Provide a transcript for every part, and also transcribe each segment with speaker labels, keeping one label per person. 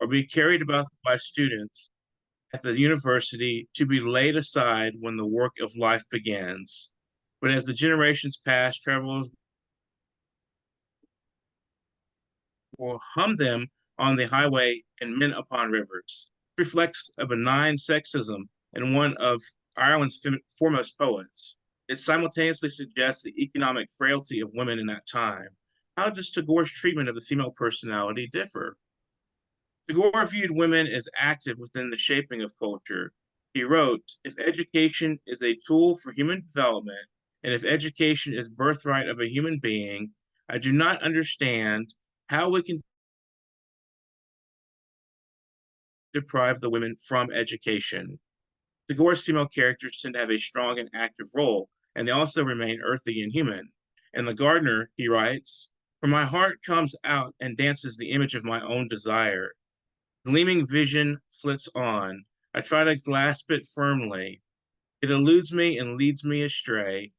Speaker 1: or be carried about by students at the university to be laid aside when the work of life begins. But as the generations pass, travelers will hum them on the highway and men upon rivers. It reflects a benign sexism in one of Ireland's foremost poets. It simultaneously suggests the economic frailty of women in that time. How does Tagore's treatment of the female personality differ? Tagore viewed women as active within the shaping of culture. He wrote, "If education is a tool for human development, and if education is birthright of a human being, I do not understand how we can deprive the women from education." Tagore's female characters tend to have a strong and active role, and they also remain earthy and human. In The Gardener, he writes, "For my heart comes out and dances the image of my own desire. Gleaming vision flits on. I try to grasp it firmly. It eludes me and leads me astray.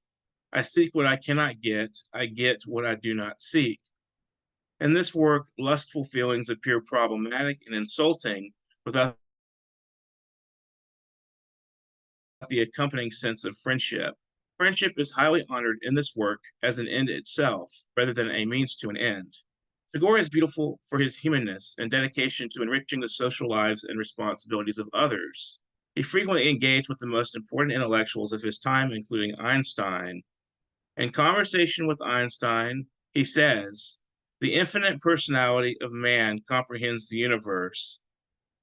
Speaker 1: I seek what I cannot get. I get what I do not seek." In this work, lustful feelings appear problematic and insulting without the accompanying sense of friendship. Friendship is highly honored in this work as an end itself, rather than a means to an end. Tagore is beautiful for his humanness and dedication to enriching the social lives and responsibilities of others. He frequently engaged with the most important intellectuals of his time, including Einstein. In conversation with Einstein, he says, "The infinite personality of man comprehends the universe.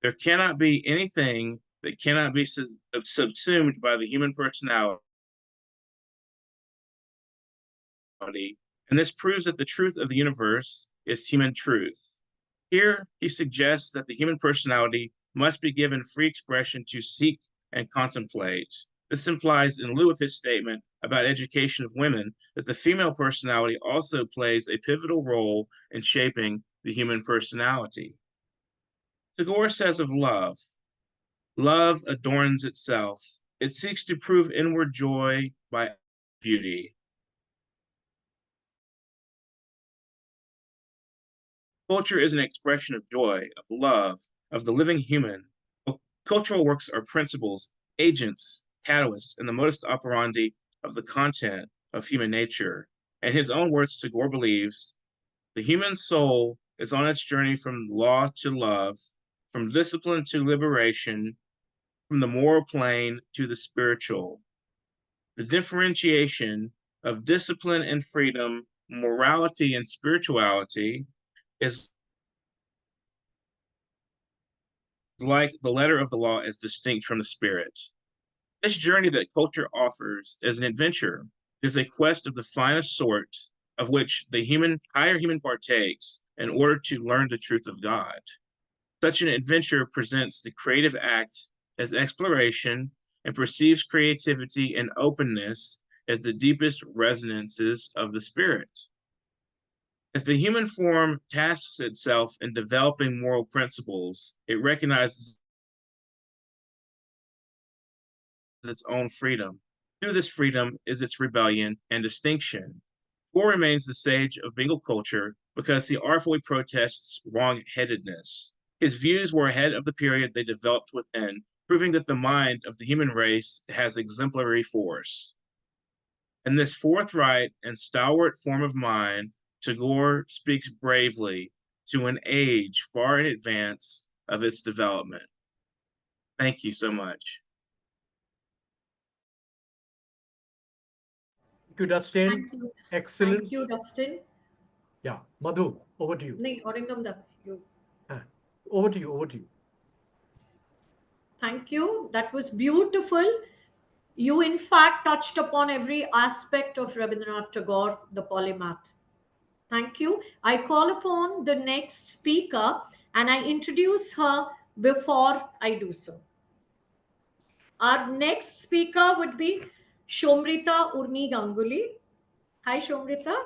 Speaker 1: There cannot be anything that cannot be subsumed by the human personality, and this proves that the truth of the universe is human truth." Here, he suggests that the human personality must be given free expression to seek and contemplate. This implies, in lieu of his statement about education of women, that the female personality also plays a pivotal role in shaping the human personality. Tagore says of love, "Love adorns itself. It seeks to prove inward joy by beauty." Culture is an expression of joy, of love, of the living human. Cultural works are principles, agents, catalysts, and the modus operandi of the content of human nature. In his own words, Tagore believes, "The human soul is on its journey from law to love, from discipline to liberation, from the moral plane to the spiritual. The differentiation of discipline and freedom, morality and spirituality is like the letter of the law is distinct from the spirit." This journey that culture offers is an adventure, is a quest of the finest sort, of which the higher human partakes in order to learn the truth of God. Such an adventure presents the creative act as exploration and perceives creativity and openness as the deepest resonances of the spirit. As the human form tasks itself in developing moral principles, it recognizes its own freedom. Through this freedom is its rebellion and distinction. Gore remains the sage of Bengal culture because he artfully protests wrong-headedness. His views were ahead of the period they developed within, proving that the mind of the human race has exemplary force. In this forthright and stalwart form of mind, Tagore speaks bravely to an age far in advance of its development. Thank you so much.
Speaker 2: Thank you, Dustin.
Speaker 3: Thank you.
Speaker 2: Excellent.
Speaker 3: Thank you, Dustin.
Speaker 2: Yeah, Madhu, over to you.
Speaker 3: No, Arindam, you.
Speaker 2: Over to you.
Speaker 3: Thank you. That was beautiful. You, in fact, touched upon every aspect of Rabindranath Tagore, the polymath. Thank you. I call upon the next speaker and I introduce her before I do so. Our next speaker would be Shomrita Urmi Ganguly. Hi, Shomrita.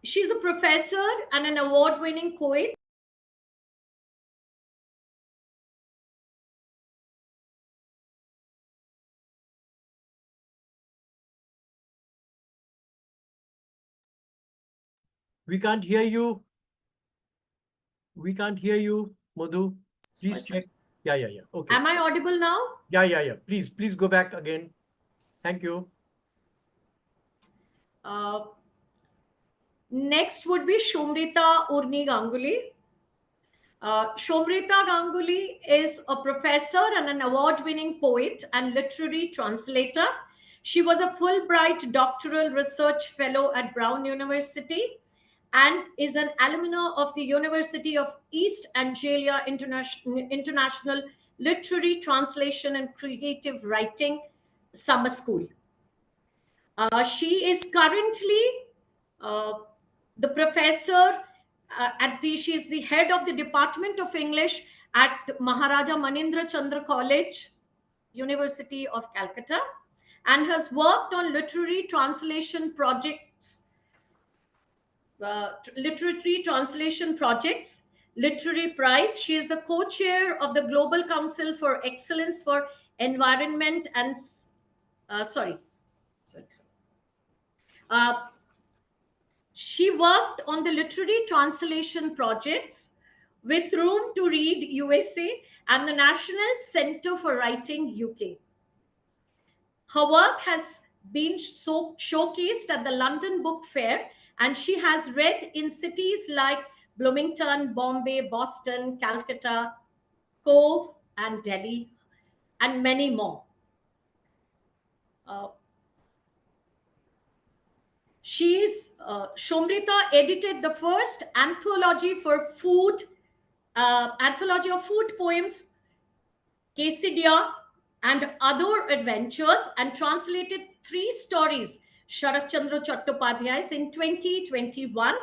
Speaker 3: She's a professor and an award-winning poet.
Speaker 2: We can't hear you. Madhu, please
Speaker 3: Sorry,
Speaker 2: check. Yeah. Okay.
Speaker 3: Am I audible now?
Speaker 2: Yeah. Please go back again. Thank you.
Speaker 3: Next would be Shomrita Urni Ganguly. Shomrita Ganguly is a professor and an award-winning poet and literary translator. She was a Fulbright doctoral research fellow at Brown University and is an alumna of the University of East Anglia International Literary Translation and Creative Writing Summer School. She is currently the professor she is the head of the Department of English at Maharaja Manindra Chandra College, University of Calcutta, and has worked on literary translation projects, literary prize. She is the co-chair of the Global Council for Excellence for Environment and she worked on the literary translation projects with Room to Read USA and the National Center for Writing UK. Her work has been showcased at the London Book Fair, and she has read in cities like Bloomington, Bombay, Boston, Calcutta, Cove, and Delhi, and many more. Shomrita edited the first anthology for food, anthology of food poems, 𝐻𝐸Z𝐐𝐴 and Other Adventures, and translated 3 stories, Sharat Chandra Chattopadhyay's in 2021,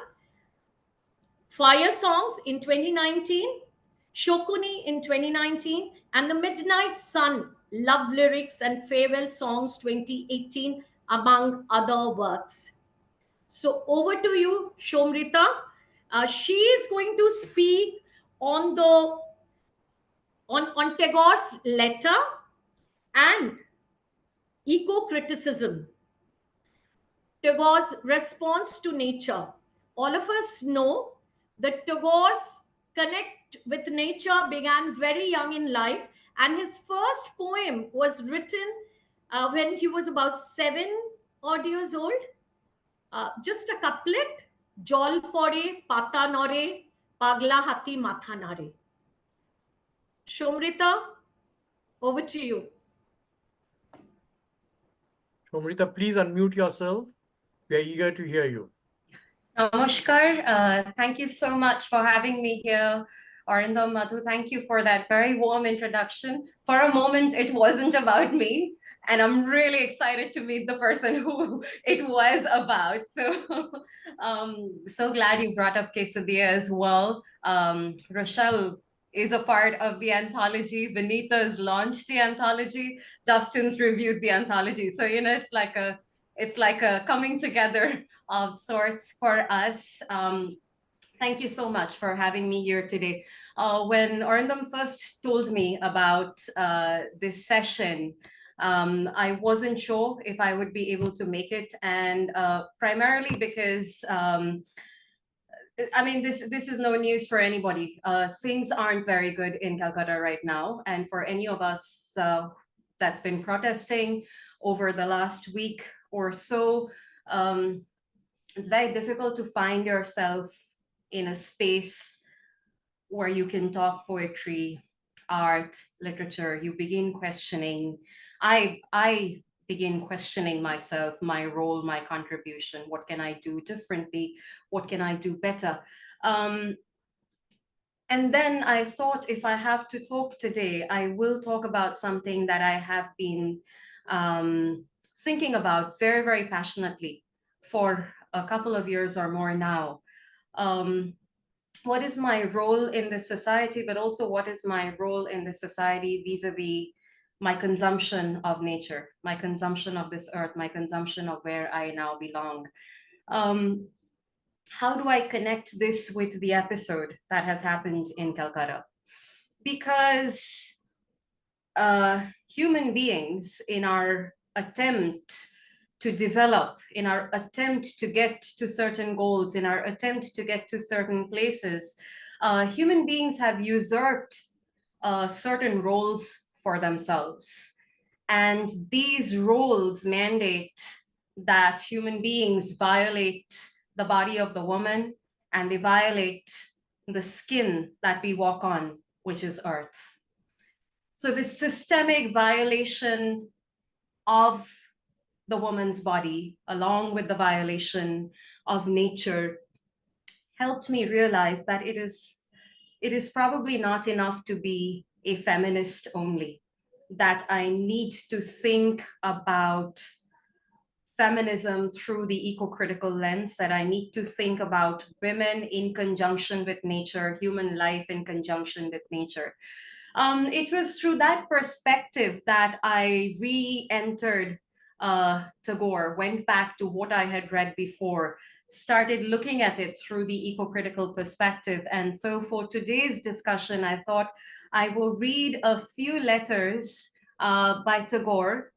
Speaker 3: Fire Songs in 2019, Shokuni in 2019, and The Midnight Sun, Love Lyrics and Farewell Songs 2018, among other works. So over to you, Shomrita. She is going to speak on Tagore's letter and eco-criticism, Tagore's response to nature. All of us know that Tagore's connect with nature began very young in life, and his first poem was written when he was about 7 odd years old. Just a couplet, Jol pore, pata nore, pagla hati matha nare. Shomrita, over to you.
Speaker 2: Shomrita, please unmute yourself. We are eager to hear you.
Speaker 4: Namaskar. Thank you so much for having me here. Arindam, Madhu, thank you for that very warm introduction. For a moment, it wasn't about me, and I'm really excited to meet the person who it was about. So, so glad you brought up 𝐻𝐸Z𝐐𝐴 as well. Rochelle is a part of the anthology. Benita's launched the anthology. Dustin's reviewed the anthology. So, you know, it's like a coming together of sorts for us. Thank you so much for having me here today. When Arindam first told me about this session, I wasn't sure if I would be able to make it, and primarily because I mean, this is no news for anybody. Things aren't very good in Calcutta right now, and for any of us that's been protesting over the last week or so, it's very difficult to find yourself in a space where you can talk poetry, art, literature. You begin questioning. I begin questioning myself, my role, my contribution. What can I do differently? What can I do better? And then I thought, if I have to talk today, I will talk about something that I have been thinking about very, very passionately for a couple of years or more now. What is my role in this society, but also what is my role in this society vis-a-vis my consumption of nature, my consumption of this earth, my consumption of where I now belong? How do I connect this with the episode that has happened in Calcutta? Because human beings, in our attempt to develop, in our attempt to get to certain goals, in our attempt to get to certain places, human beings have usurped certain roles for themselves. And these roles mandate that human beings violate the body of the woman, and they violate the skin that we walk on, which is earth. So this systemic violation of the woman's body, along with the violation of nature, helped me realize that it is probably not enough to be a feminist only, that I need to think about feminism through the eco-critical lens, that I need to think about women in conjunction with nature, human life in conjunction with nature. It was through that perspective that I re-entered Tagore, went back to what I had read before, started looking at it through the eco-critical perspective. And so for today's discussion, I thought I will read a few letters by Tagore,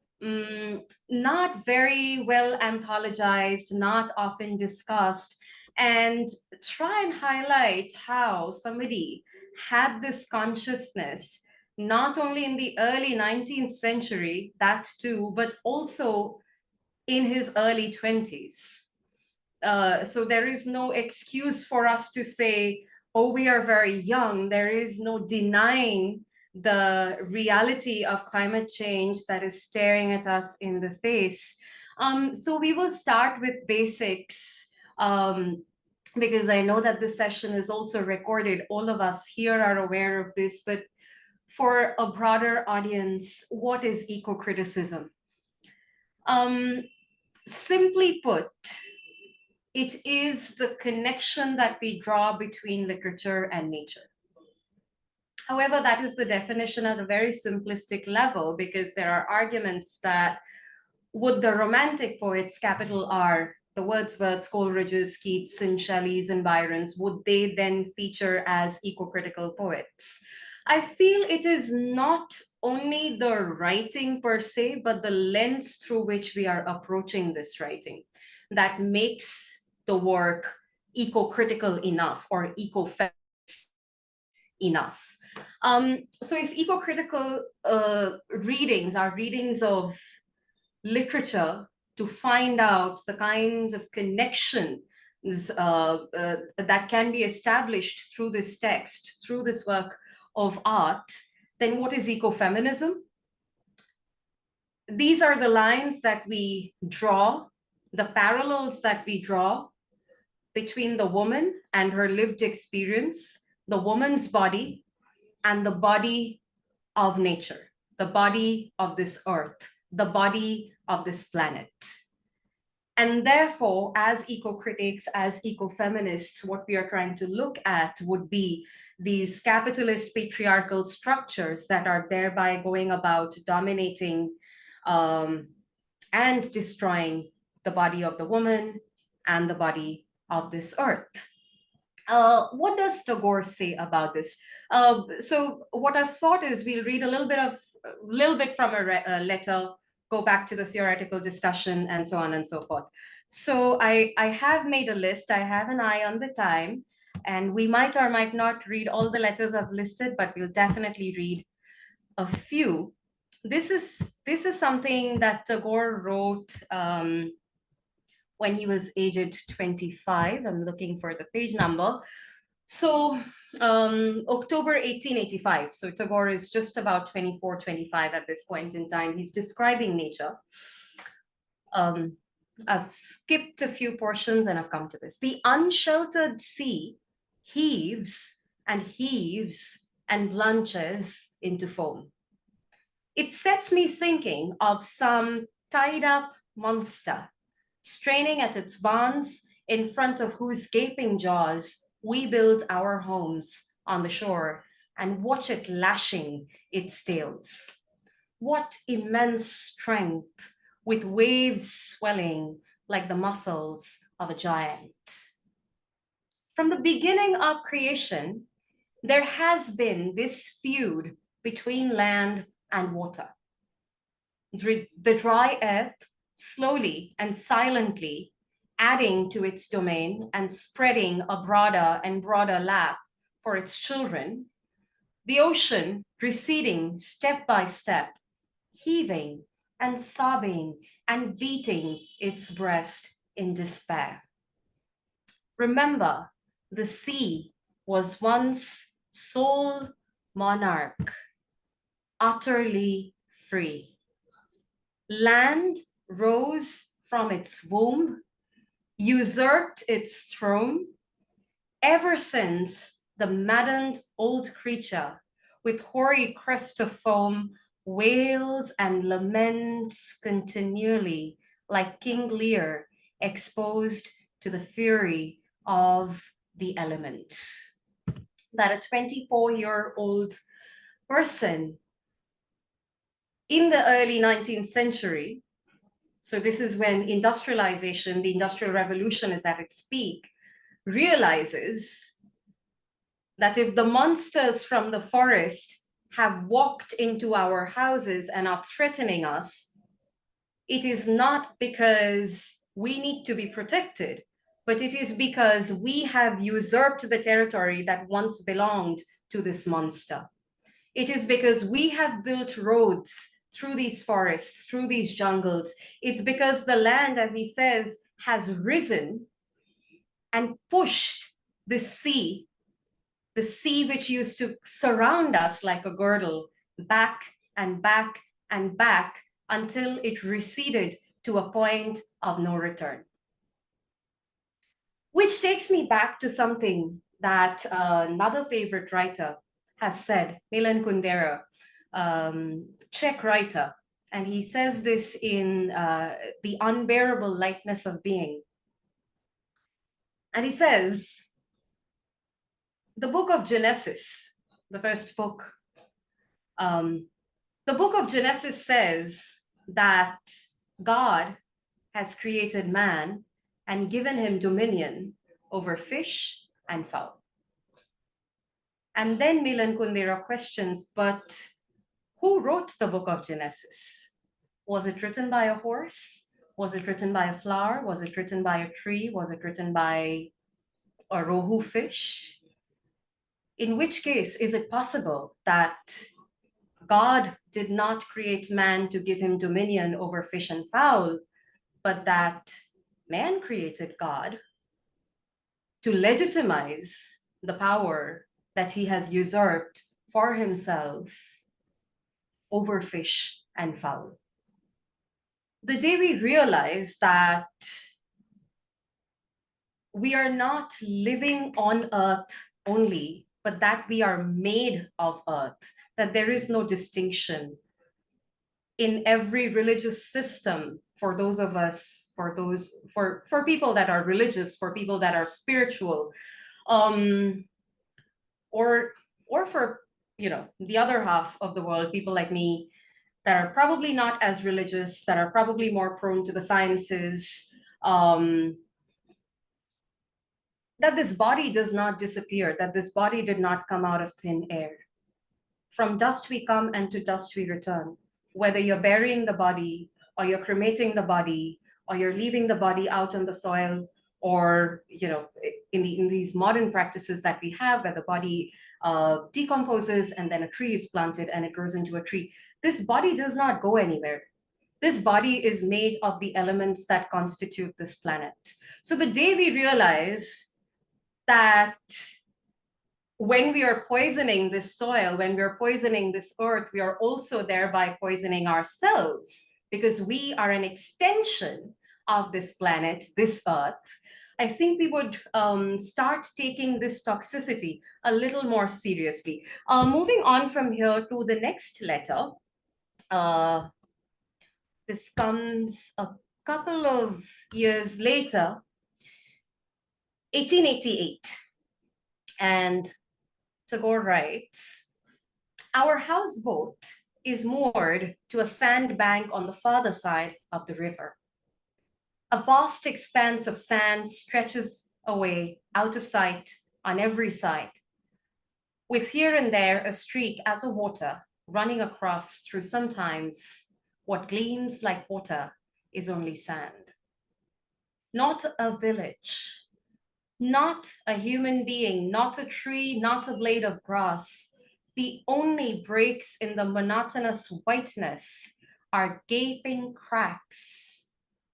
Speaker 4: not very well anthologized, not often discussed, and try and highlight how somebody had this consciousness, not only in the early 19th century, that too, but also in his early 20s. So there is no excuse for us to say, oh, we are very young. There is no denying the reality of climate change that is staring at us in the face. So we will start with basics, because I know that this session is also recorded. All of us here are aware of this, but for a broader audience, what is eco-criticism? Simply put, it is the connection that we draw between literature and nature. However, that is the definition at a very simplistic level, because there are arguments that would the Romantic poets, capital R, the Wordsworths, Coleridges, Keats, and Shelleys, and Byrons, would they then feature as eco-critical poets? I feel it is not only the writing per se, but the lens through which we are approaching this writing that makes the work eco-critical enough or eco-feminist enough. So if eco-critical readings are readings of literature to find out the kinds of connections that can be established through this text, through this work of art, then what is ecofeminism? These are the lines that we draw, the parallels that we draw between the woman and her lived experience, the woman's body and the body of nature, the body of this earth, the body of this planet. And therefore, as eco-critics, as eco-feminists, what we are trying to look at would be these capitalist patriarchal structures that are thereby going about dominating and destroying the body of the woman and the body of this earth. What does Tagore say about this? So what I've thought is we'll read a little bit from a letter, go back to the theoretical discussion, and so on and so forth. So I have made a list. I have an eye on the time, and we might or might not read all the letters I've listed, but we'll definitely read a few. This is something that Tagore wrote when he was aged 25. I'm looking for the page number. So October 1885. So Tagore is just about 24, 25 at this point in time. He's describing nature. I've skipped a few portions and I've come to this. The unsheltered sea heaves and blanches into foam. It sets me thinking of some tied up monster straining at its bonds, in front of whose gaping jaws we build our homes on the shore and watch it lashing its tails. What immense strength, with waves swelling like the muscles of a giant. From the beginning of creation, there has been this feud between land and water. The dry earth, slowly and silently adding to its domain and spreading a broader and broader lap for its children, the ocean receding step by step, heaving and sobbing and beating its breast in despair. Remember, the sea was once sole monarch, utterly free. Land rose from its womb, usurped its throne. Ever since, the maddened old creature with hoary crest of foam wails and laments continually like King Lear exposed to the fury of the elements. That a 24-year-old person in the early 19th century, so this is when industrialization, the Industrial Revolution is at its peak, realizes that if the monsters from the forest have walked into our houses and are threatening us, it is not because we need to be protected, but it is because we have usurped the territory that once belonged to this monster. It is because we have built roads through these forests, through these jungles. It's because the land, as he says, has risen and pushed the sea which used to surround us like a girdle, back and back and back until it receded to a point of no return. Which takes me back to something that another favorite writer has said, Milan Kundera, Czech writer, and he says this in The Unbearable Lightness of Being. And he says, the book of Genesis, the first book, the book of Genesis says that God has created man and given him dominion over fish and fowl. And then Milan Kundera questions, but who wrote the book of Genesis? Was it written by a horse? Was it written by a flower? Was it written by a tree? Was it written by a rohu fish? In which case, is it possible that God did not create man to give him dominion over fish and fowl, but that man created God to legitimize the power that he has usurped for himself over fish and fowl? The day we realize that we are not living on earth only, but that we are made of earth, that there is no distinction in every religious system for those of us, for people that are religious, for people that are spiritual, or for, you know, the other half of the world, people like me that are probably not as religious, that are probably more prone to the sciences, that this body does not disappear, that this body did not come out of thin air. From dust we come and to dust we return. Whether you're burying the body or you're cremating the body or you're leaving the body out on the soil, or, you know, in these modern practices that we have where the body decomposes and then a tree is planted and it grows into a tree, this body does not go anywhere. This body is made of the elements that constitute this planet. So the day we realize that when we are poisoning this soil, when we are poisoning this earth, we are also thereby poisoning ourselves, because we are an extension of this planet, this earth. I think we would start taking this toxicity a little more seriously. Moving on from here to the next letter. This comes a couple of years later, 1888. And Tagore writes, our houseboat is moored to a sandbank on the farther side of the river. A vast expanse of sand stretches away out of sight on every side, with here and there a streak as of water running across through sometimes what gleams like water is only sand. Not a village, Not a human being, not a tree, not a blade of grass. The only breaks in the monotonous whiteness are gaping cracks,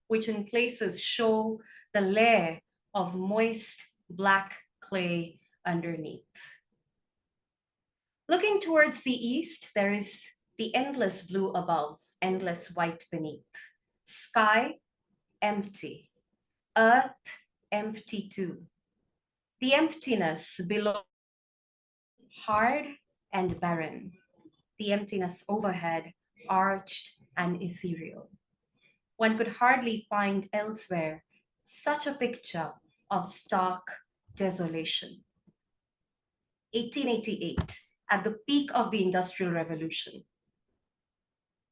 Speaker 4: which in places show the layer of moist black clay underneath. Looking towards the east, there is the endless blue above, endless white beneath. Sky, empty. Earth, empty too. The emptiness below, hard and barren. The emptiness overhead, arched and ethereal. One could hardly find elsewhere such a picture of stark desolation. 1888, at the peak of the Industrial Revolution,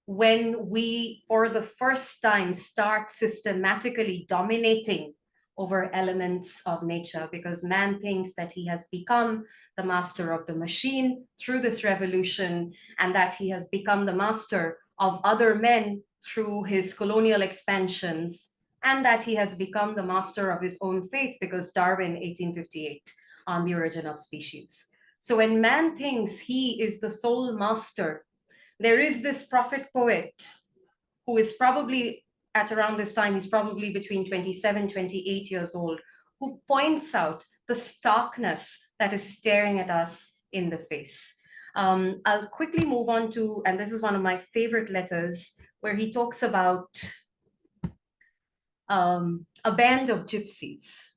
Speaker 4: when we, for the first time, start systematically dominating over elements of nature, because man thinks that he has become the master of the machine through this revolution, and that he has become the master of other men through his colonial expansions, and that he has become the master of his own fate, because Darwin, 1858, on the origin of species. So when man thinks he is the sole master, there is this prophet poet who is probably, at around this time, he's probably between 27, 28 years old, who points out the starkness that is staring at us in the face. I'll quickly move on to, and this is one of my favorite letters, where he talks about a band of gypsies.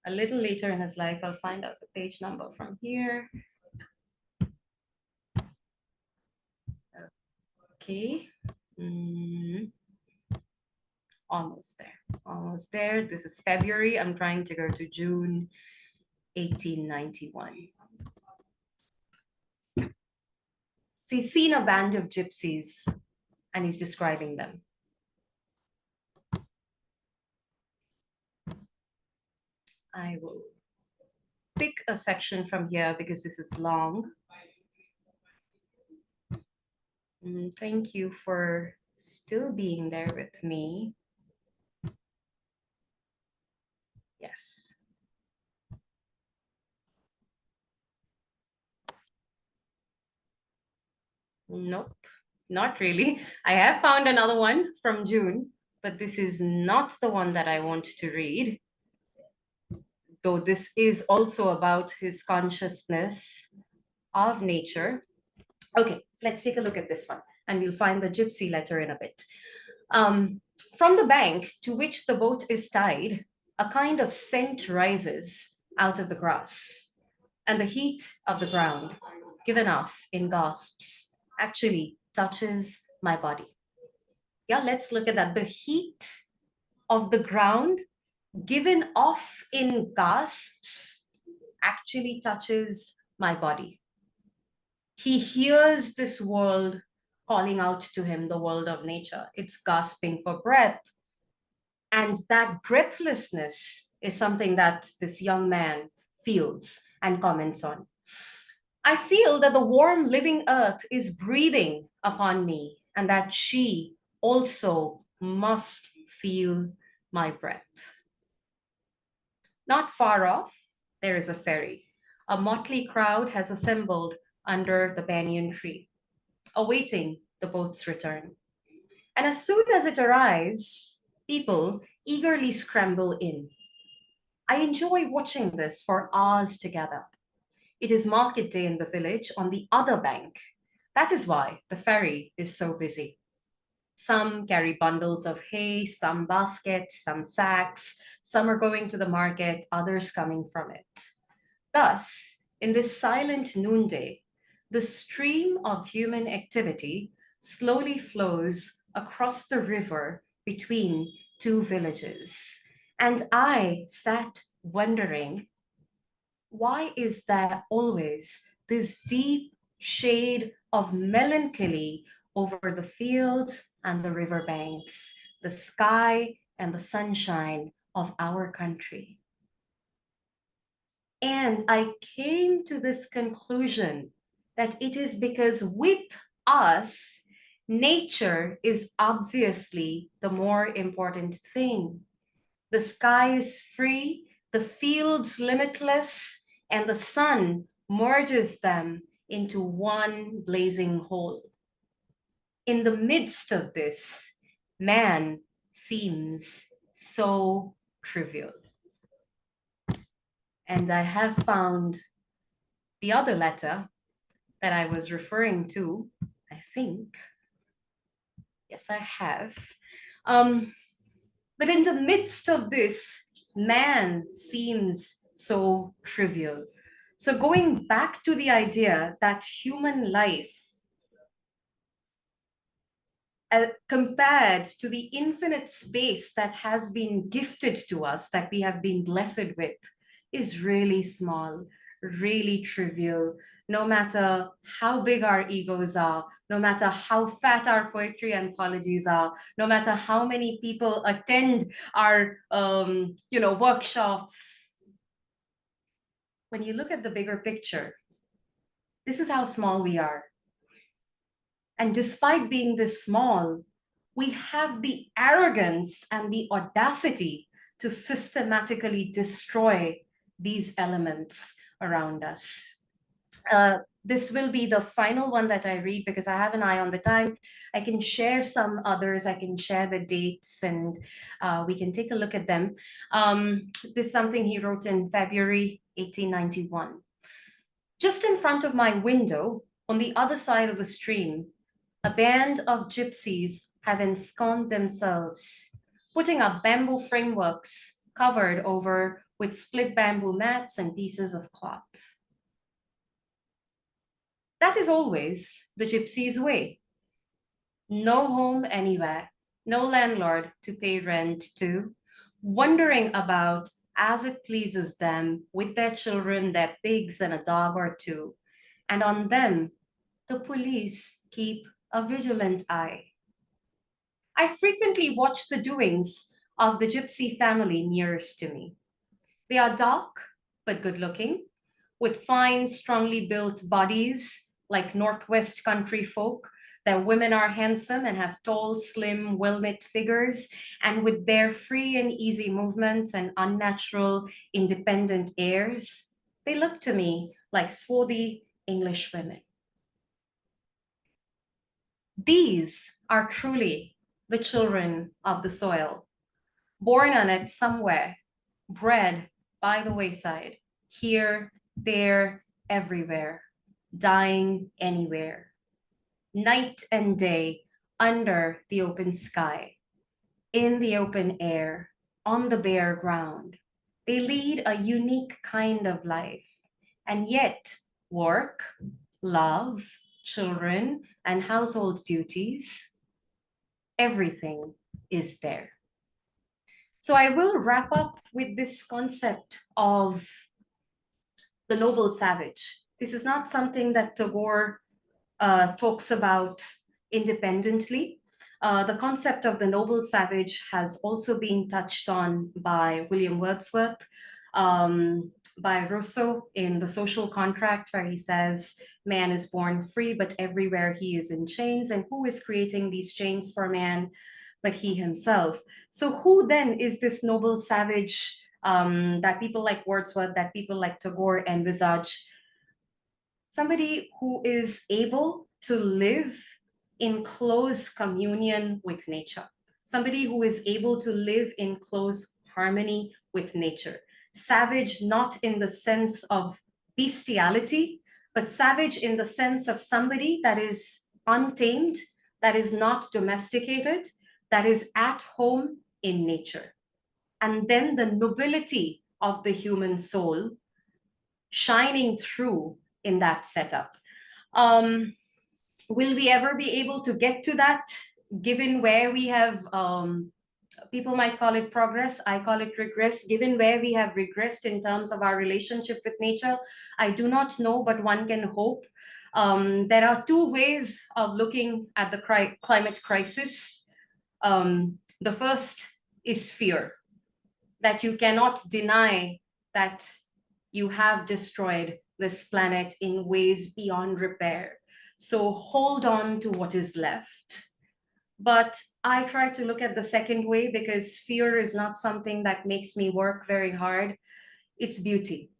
Speaker 4: A little later in his life, I'll find out the page number from here. Okay. Almost there. This is February. I'm trying to go to June 1891. So he's seen a band of gypsies and he's describing them. I will pick a section from here because this is long. Thank you for still being there with me. Yes. Nope, not really. I have found another one from June, but this is not the one that I want to read. Though this is also about his consciousness of nature. Okay, let's take a look at this one, and we'll find the gypsy letter in a bit. From the bank to which the boat is tied, a kind of scent rises out of the grass, and the heat of the ground, given off in gasps, actually touches my body. Yeah, let's look at that. The heat of the ground, given off in gasps, actually touches my body. He hears this world calling out to him, the world of nature. It's gasping for breath. And that breathlessness is something that this young man feels and comments on. I feel that the warm living earth is breathing upon me, and that she also must feel my breath. Not far off, there is a ferry. A motley crowd has assembled under the banyan tree, awaiting the boat's return. And as soon as it arrives, people eagerly scramble in. I enjoy watching this for hours together. It is market day in the village on the other bank. That is why the ferry is so busy. Some carry bundles of hay, some baskets, some sacks, some are going to the market, others coming from it. Thus, in this silent noonday, the stream of human activity slowly flows across the river between two villages. And I sat wondering, why is there always this deep shade of melancholy over the fields and the riverbanks, the sky and the sunshine of our country? And I came to this conclusion that it is because with us, nature is obviously the more important thing. The sky is free, the fields limitless, and the sun merges them into one blazing whole. In the midst of this, man seems so trivial. And I have found the other letter that I was referring to, I think. Yes, I have. But in the midst of this, man seems so trivial. So going back to the idea that human life, compared to the infinite space that has been gifted to us, that we have been blessed with, is really small, really trivial. No matter how big our egos are, no matter how fat our poetry anthologies are, no matter how many people attend our workshops, when you look at the bigger picture, this is how small we are. And despite being this small, we have the arrogance and the audacity to systematically destroy these elements around us. This will be the final one that I read because I have an eye on the time. I can share some others. I can share the dates and we can take a look at them. This is something he wrote in February 1891. Just in front of my window, on the other side of the stream, a band of gypsies have ensconced themselves, putting up bamboo frameworks covered over with split bamboo mats and pieces of cloth. That is always the gypsy's way. No home anywhere, no landlord to pay rent to, wandering about as it pleases them with their children, their pigs, and a dog or two. And on them, the police keep a vigilant eye. I frequently watch the doings of the gypsy family nearest to me. They are dark, but good-looking, with fine, strongly built bodies like Northwest country folk. Their women are handsome and have tall, slim, well-knit figures, and with their free and easy movements and unnatural, independent airs, they look to me like swarthy English women. These are truly the children of the soil, born on it somewhere, bred by the wayside, here, there, everywhere, dying anywhere, night and day, under the open sky, in the open air, on the bare ground. They lead a unique kind of life, and yet work, love, children, and household duties, everything is there. So I will wrap up with this concept of the noble savage. This is not something that Tagore talks about independently. The concept of the noble savage has also been touched on by William Wordsworth, by Rousseau in The Social Contract, where he says, man is born free, but everywhere he is in chains. And who is creating these chains for man but he himself? So who then is this noble savage that people like Wordsworth, that people like Tagore envisage? Somebody who is able to live in close communion with nature. Somebody who is able to live in close harmony with nature. Savage not in the sense of bestiality, but savage in the sense of somebody that is untamed, that is not domesticated, that is at home in nature. And then the nobility of the human soul shining through in that setup. Will we ever be able to get to that, given where we have, people might call it progress, I call it regress, given where we have regressed in terms of our relationship with nature? I do not know, but one can hope. There are two ways of looking at the climate crisis. The first is fear, that you cannot deny that you have destroyed this planet in ways beyond repair. So hold on to what is left. But I try to look at the second way, because fear is not something that makes me work very hard. its beauty,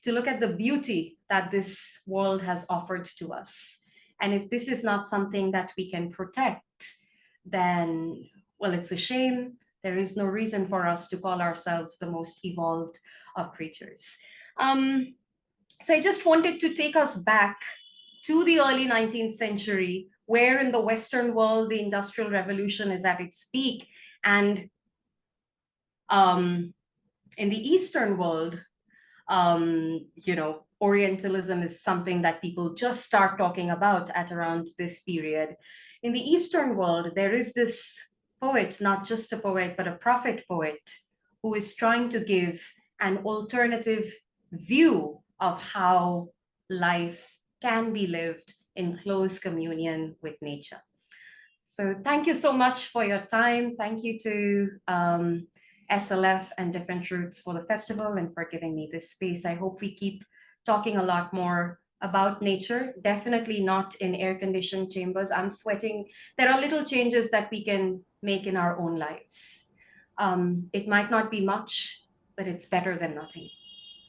Speaker 4: to look at the beauty that this world has offered to us. And if this is not something that we can protect, then, well, it's a shame. There is no reason for us to call ourselves the most evolved of creatures. So I just wanted to take us back to the early 19th century, where in the Western world, the Industrial Revolution is at its peak. And in the Eastern world, Orientalism is something that people just start talking about at around this period. In the Eastern world, there is this poet, not just a poet, but a prophet poet, who is trying to give an alternative view of how life can be lived in close communion with nature. So thank you so much for your time. Thank you to SLF and Different Roots for the festival and for giving me this space. I hope we keep talking a lot more about nature, definitely not in air-conditioned chambers. I'm sweating. There are little changes that we can make in our own lives. It might not be much, but it's better than nothing.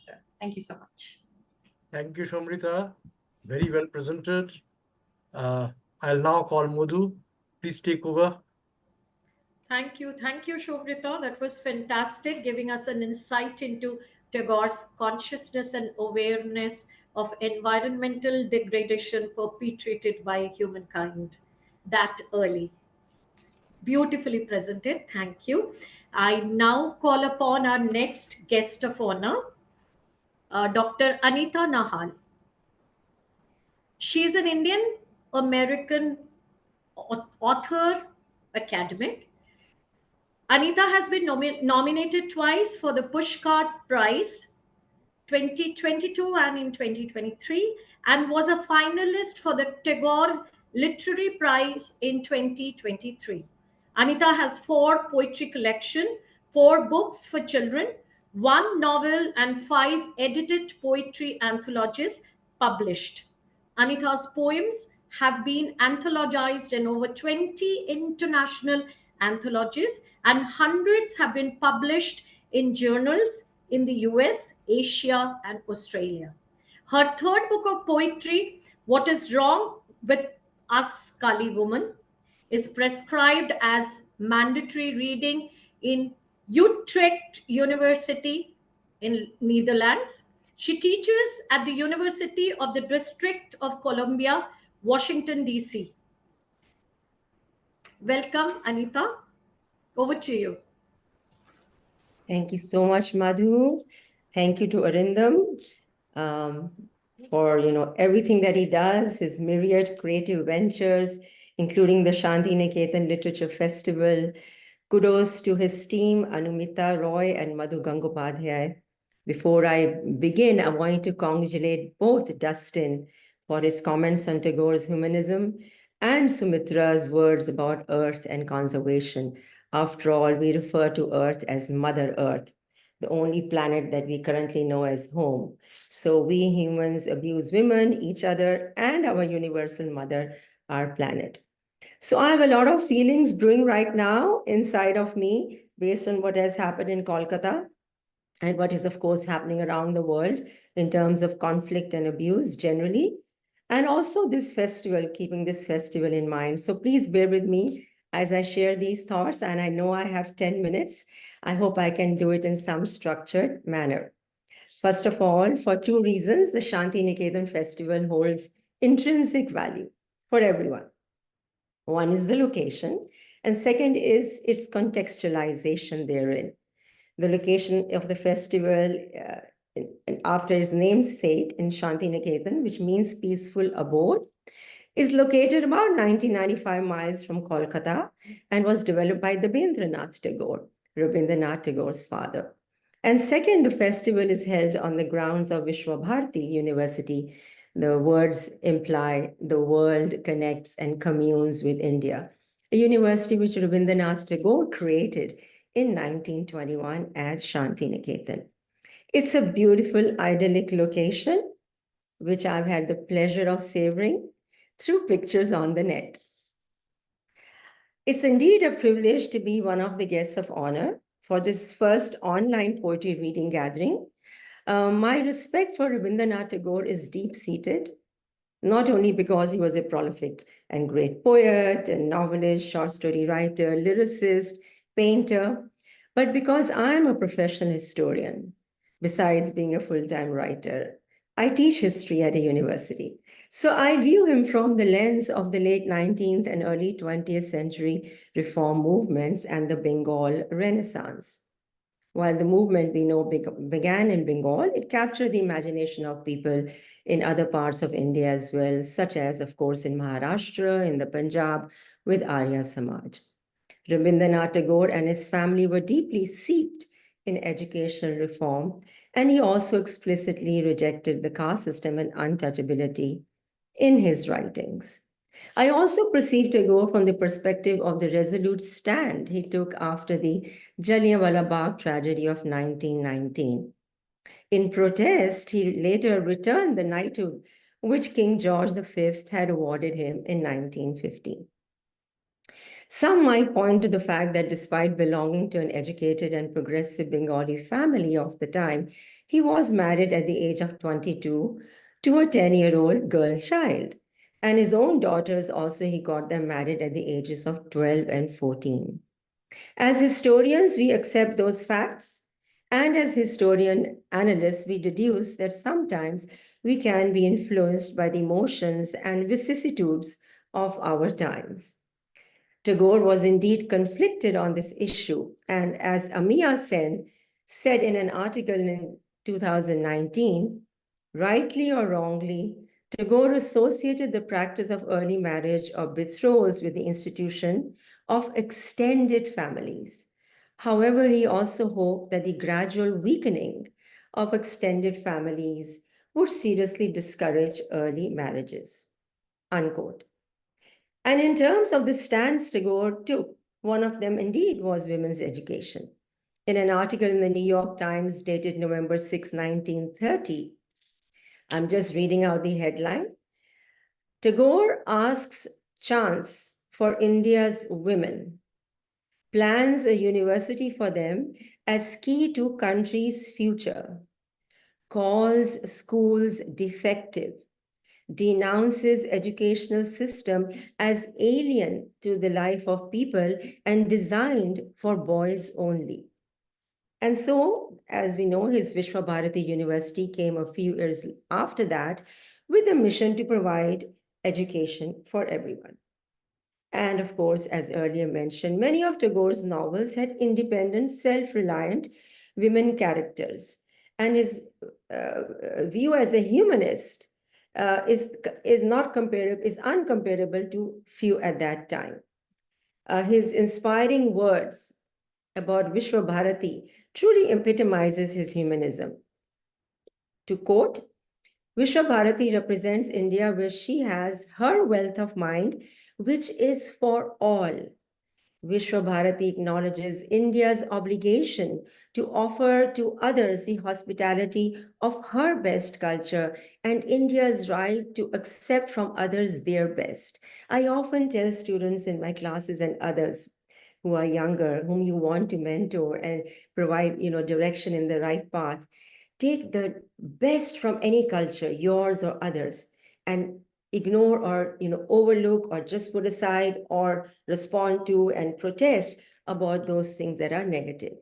Speaker 4: So thank you so much.
Speaker 2: Thank you, Shomrita. Very well presented. I'll now call Madhu. Please take over.
Speaker 3: Thank you, Shomrita. That was fantastic, giving us an insight into Tagore's consciousness and awareness of environmental degradation perpetrated by humankind that early. Beautifully presented. Thank you. I now call upon our next guest of honor, Dr. Anita Nahal. She is an Indian American author, academic. Anita has been nominated twice for the Pushcart Prize, 2022 and in 2023, and was a finalist for the Tagore Literary Prize in 2023. Anita has 4 poetry collections, 4 books for children, 1 novel, and 5 edited poetry anthologies published. Anita's poems have been anthologized in over 20 international anthologies, and hundreds have been published in journals in the US, Asia, and Australia. Her third book of poetry, What is Wrong with Us Kali Women, is prescribed as mandatory reading in Utrecht University in Netherlands. She teaches at the University of the District of Columbia, Washington, D.C. Welcome, Anita. Over to you.
Speaker 5: Thank you so much, Madhu. Thank you to Arindam for everything that he does, his myriad creative ventures, including the Santiniketan Literature Festival. Kudos to his team, Anumita Roy and Madhu Gangopadhyay. Before I begin, I want to congratulate both Dustin for his comments on Tagore's humanism and Sumitra's words about Earth and conservation. After all, we refer to Earth as Mother Earth, the only planet that we currently know as home. So we humans abuse women, each other, and our universal mother, our planet. So I have a lot of feelings brewing right now inside of me based on what has happened in Kolkata and what is, of course, happening around the world in terms of conflict and abuse generally. And also this festival, keeping this festival in mind. So please bear with me as I share these thoughts. And I know I have 10 minutes. I hope I can do it in some structured manner. First of all, for 2 reasons, the Santiniketan festival holds intrinsic value for everyone. One is the location, and second is its contextualization therein. The location of the festival, after its namesake in Santiniketan, which means peaceful abode, is located about 95 miles from Kolkata and was developed by Rabindranath Tagore, Rabindranath Tagore's father. And second, the festival is held on the grounds of Visva-Bharati University. The words imply the world connects and communes with India, a university which Rabindranath Tagore created in 1921 as Santiniketan. It's a beautiful, idyllic location, which I've had the pleasure of savoring through pictures on the net. It's indeed a privilege to be one of the guests of honor for this first online poetry reading gathering My respect for Rabindranath Tagore is deep-seated, not only because he was a prolific and great poet and novelist, short story writer, lyricist, painter, but because I'm a professional historian, besides being a full-time writer. I teach history at a university. So I view him from the lens of the late 19th and early 20th century reform movements and the Bengal Renaissance. While the movement we know began in Bengal, it captured the imagination of people in other parts of India as well, such as, of course, in Maharashtra, in the Punjab, with Arya Samaj. Rabindranath Tagore and his family were deeply steeped in educational reform, and he also explicitly rejected the caste system and untouchability in his writings. I also perceive Tagore from the perspective of the resolute stand he took after the Jallianwala Bagh tragedy of 1919. In protest, he later returned the knighthood which King George V had awarded him in 1915. Some might point to the fact that despite belonging to an educated and progressive Bengali family of the time, he was married at the age of 22 to a 10-year-old girl child. And his own daughters also, he got them married at the ages of 12 and 14. As historians, we accept those facts. And as historian analysts, we deduce that sometimes we can be influenced by the emotions and vicissitudes of our times. Tagore was indeed conflicted on this issue. And as Ameya Sen said in an article in 2019, rightly or wrongly, Tagore associated the practice of early marriage or betrothals with the institution of extended families. However, he also hoped that the gradual weakening of extended families would seriously discourage early marriages, unquote. And in terms of the stands Tagore took, one of them indeed was women's education. In an article in the New York Times dated November 6, 1930, I'm just reading out the headline. Tagore asks chants for India's women, plans a university for them as key to country's future, calls schools defective, denounces educational system as alien to the life of people and designed for boys only. And so, as we know, his Visva-Bharati University came a few years after that with a mission to provide education for everyone. And of course, as earlier mentioned, many of Tagore's novels had independent, self-reliant women characters. And his view as a humanist is uncomparable to few at that time. His inspiring words about Visva-Bharati truly epitomizes his humanism. To quote, Visva-Bharati represents India where she has her wealth of mind, which is for all. Visva-Bharati acknowledges India's obligation to offer to others the hospitality of her best culture and India's right to accept from others their best. I often tell students in my classes and others who are younger, whom you want to mentor and provide, direction in the right path, take the best from any culture, yours or others, and ignore or overlook or just put aside or respond to and protest about those things that are negative.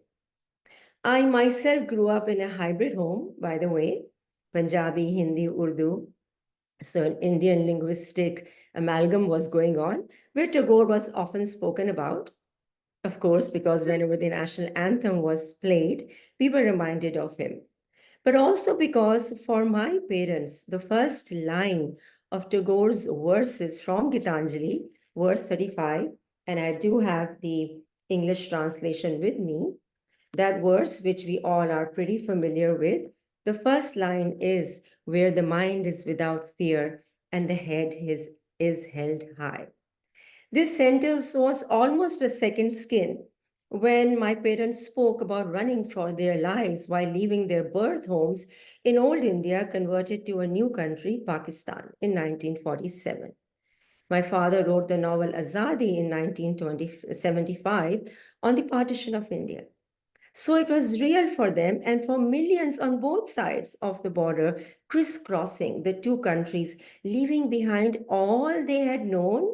Speaker 5: I myself grew up in a hybrid home, by the way, Punjabi, Hindi, Urdu. So an Indian linguistic amalgam was going on, where Tagore was often spoken about. Of course, because whenever the national anthem was played, we were reminded of him. But also because for my parents, the first line of Tagore's verses from Gitanjali, verse 35, and I do have the English translation with me, that verse, which we all are pretty familiar with, the first line is, where the mind is without fear and the head is held high. This sentence was almost a second skin when my parents spoke about running for their lives while leaving their birth homes in old India, converted to a new country, Pakistan, in 1947. My father wrote the novel Azadi in 1975 on the partition of India. So it was real for them and for millions on both sides of the border, crisscrossing the two countries, leaving behind all they had known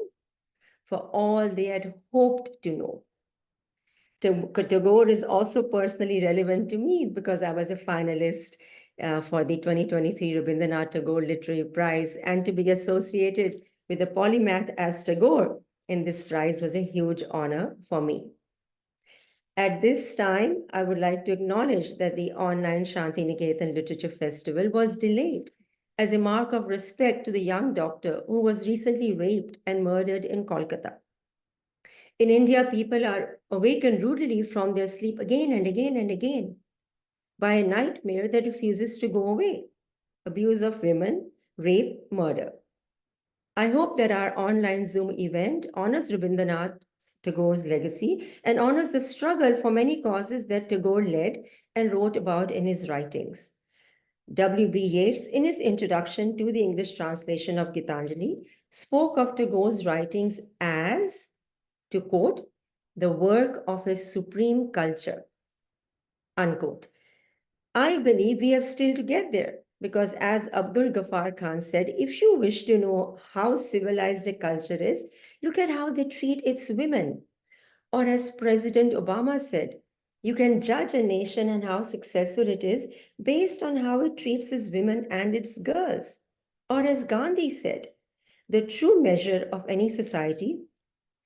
Speaker 5: for all they had hoped to know. Tagore is also personally relevant to me because I was a finalist for the 2023 Rabindranath Tagore Literary Prize, and to be associated with a polymath as Tagore in this prize was a huge honor for me. At this time, I would like to acknowledge that the online Santiniketan Literature Festival was delayed as a mark of respect to the young doctor who was recently raped and murdered in Kolkata. In India, people are awakened rudely from their sleep again and again and again by a nightmare that refuses to go away: abuse of women, rape, murder. I hope that our online Zoom event honors Rabindranath Tagore's legacy and honors the struggle for many causes that Tagore led and wrote about in his writings. W.B. Yeats, in his introduction to the English translation of Gitanjali, spoke of Tagore's writings as, to quote, the work of his supreme culture, unquote. I believe we have still to get there because, as Abdul Ghaffar Khan said, if you wish to know how civilized a culture is, look at how they treat its women. Or as President Obama said, you can judge a nation and how successful it is based on how it treats its women and its girls. Or as Gandhi said, the true measure of any society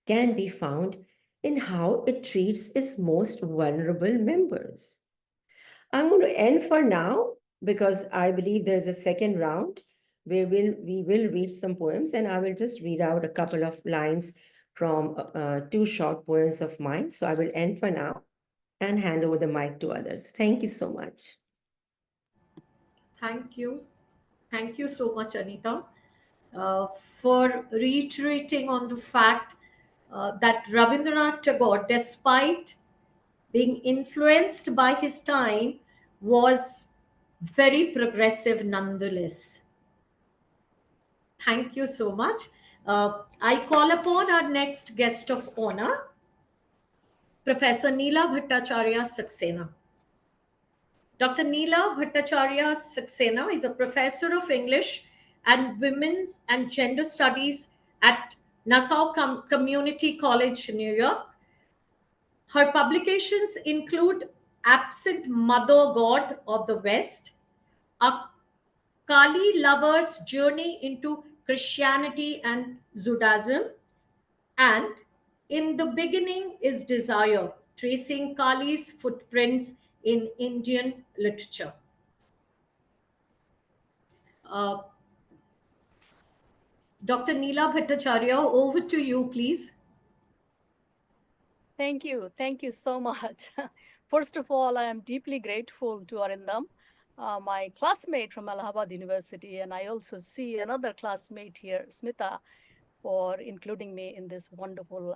Speaker 5: can be found in how it treats its most vulnerable members. I'm going to end for now because I believe there's a second round where we will read some poems, and I will just read out a couple of lines from two short poems of mine. So I will end for now and hand over the mic to others. Thank you so much.
Speaker 3: Thank you. Thank you so much, Anita, for reiterating on the fact that Rabindranath Tagore, despite being influenced by his time, was very progressive nonetheless. Thank you so much. I call upon our next guest of honor, Professor Neela Bhattacharya Saxena. Dr. Neela Bhattacharya Saxena is a professor of English and Women's and Gender Studies at Nassau Community College, New York. Her publications include Absent Mother God of the West, A Kali Lover's Journey into Christianity and Judaism, and In the Beginning is Desire, tracing Kali's footprints in Indian literature. Dr. Neela Bhattacharya, over to you, please.
Speaker 6: Thank you. Thank you so much. First of all, I am deeply grateful to Arindam, my classmate from Allahabad University, and I also see another classmate here, Smita, for including me in this wonderful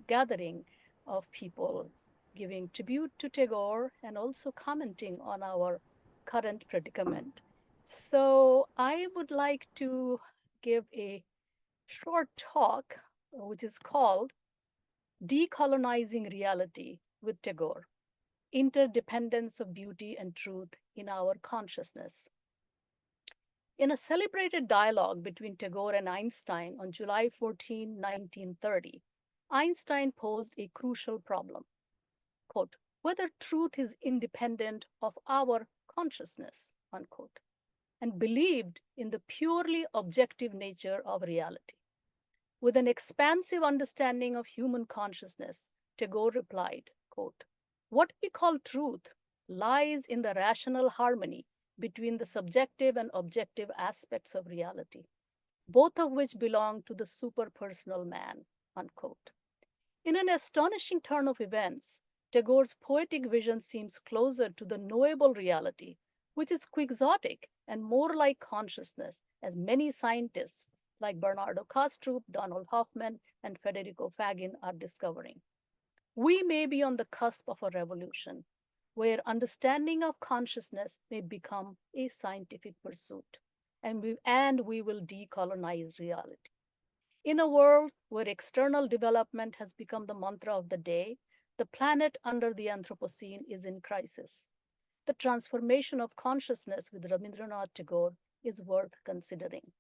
Speaker 6: gathering of people giving tribute to Tagore and also commenting on our current predicament. So I would like to give a short talk, which is called Decolonizing Reality with Tagore, Interdependence of Beauty and Truth in Our Consciousness. In a celebrated dialogue between Tagore and Einstein on July 14, 1930, Einstein posed a crucial problem, quote, whether truth is independent of our consciousness, unquote, and believed in the purely objective nature of reality. With an expansive understanding of human consciousness, Tagore replied, quote, what we call truth lies in the rational harmony between the subjective and objective aspects of reality, both of which belong to the superpersonal man, unquote. In an astonishing turn of events, Tagore's poetic vision seems closer to the knowable reality, which is quixotic and more like consciousness, as many scientists like Bernardo Kastrup, Donald Hoffman, and Federico Fagin are discovering. We may be on the cusp of a revolution where understanding of consciousness may become a scientific pursuit, and we will decolonize reality. In a world where external development has become the mantra of the day, The planet under the Anthropocene is in crisis. The transformation of consciousness with Rabindranath Tagore is worth considering.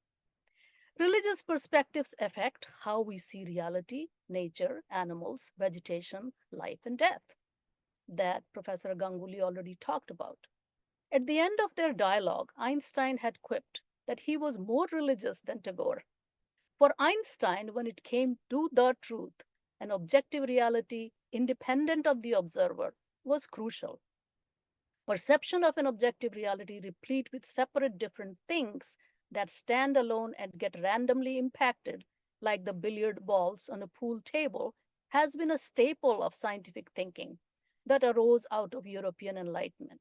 Speaker 6: Religious perspectives affect how we see reality, nature, animals, vegetation, life, and death. That Professor Ganguly already talked about. At the end of their dialogue, Einstein had quipped that he was more religious than Tagore. For Einstein, when it came to the truth, an objective reality independent of the observer was crucial. Perception of an objective reality replete with separate different things that stand alone and get randomly impacted, like the billiard balls on a pool table, has been a staple of scientific thinking that arose out of European Enlightenment.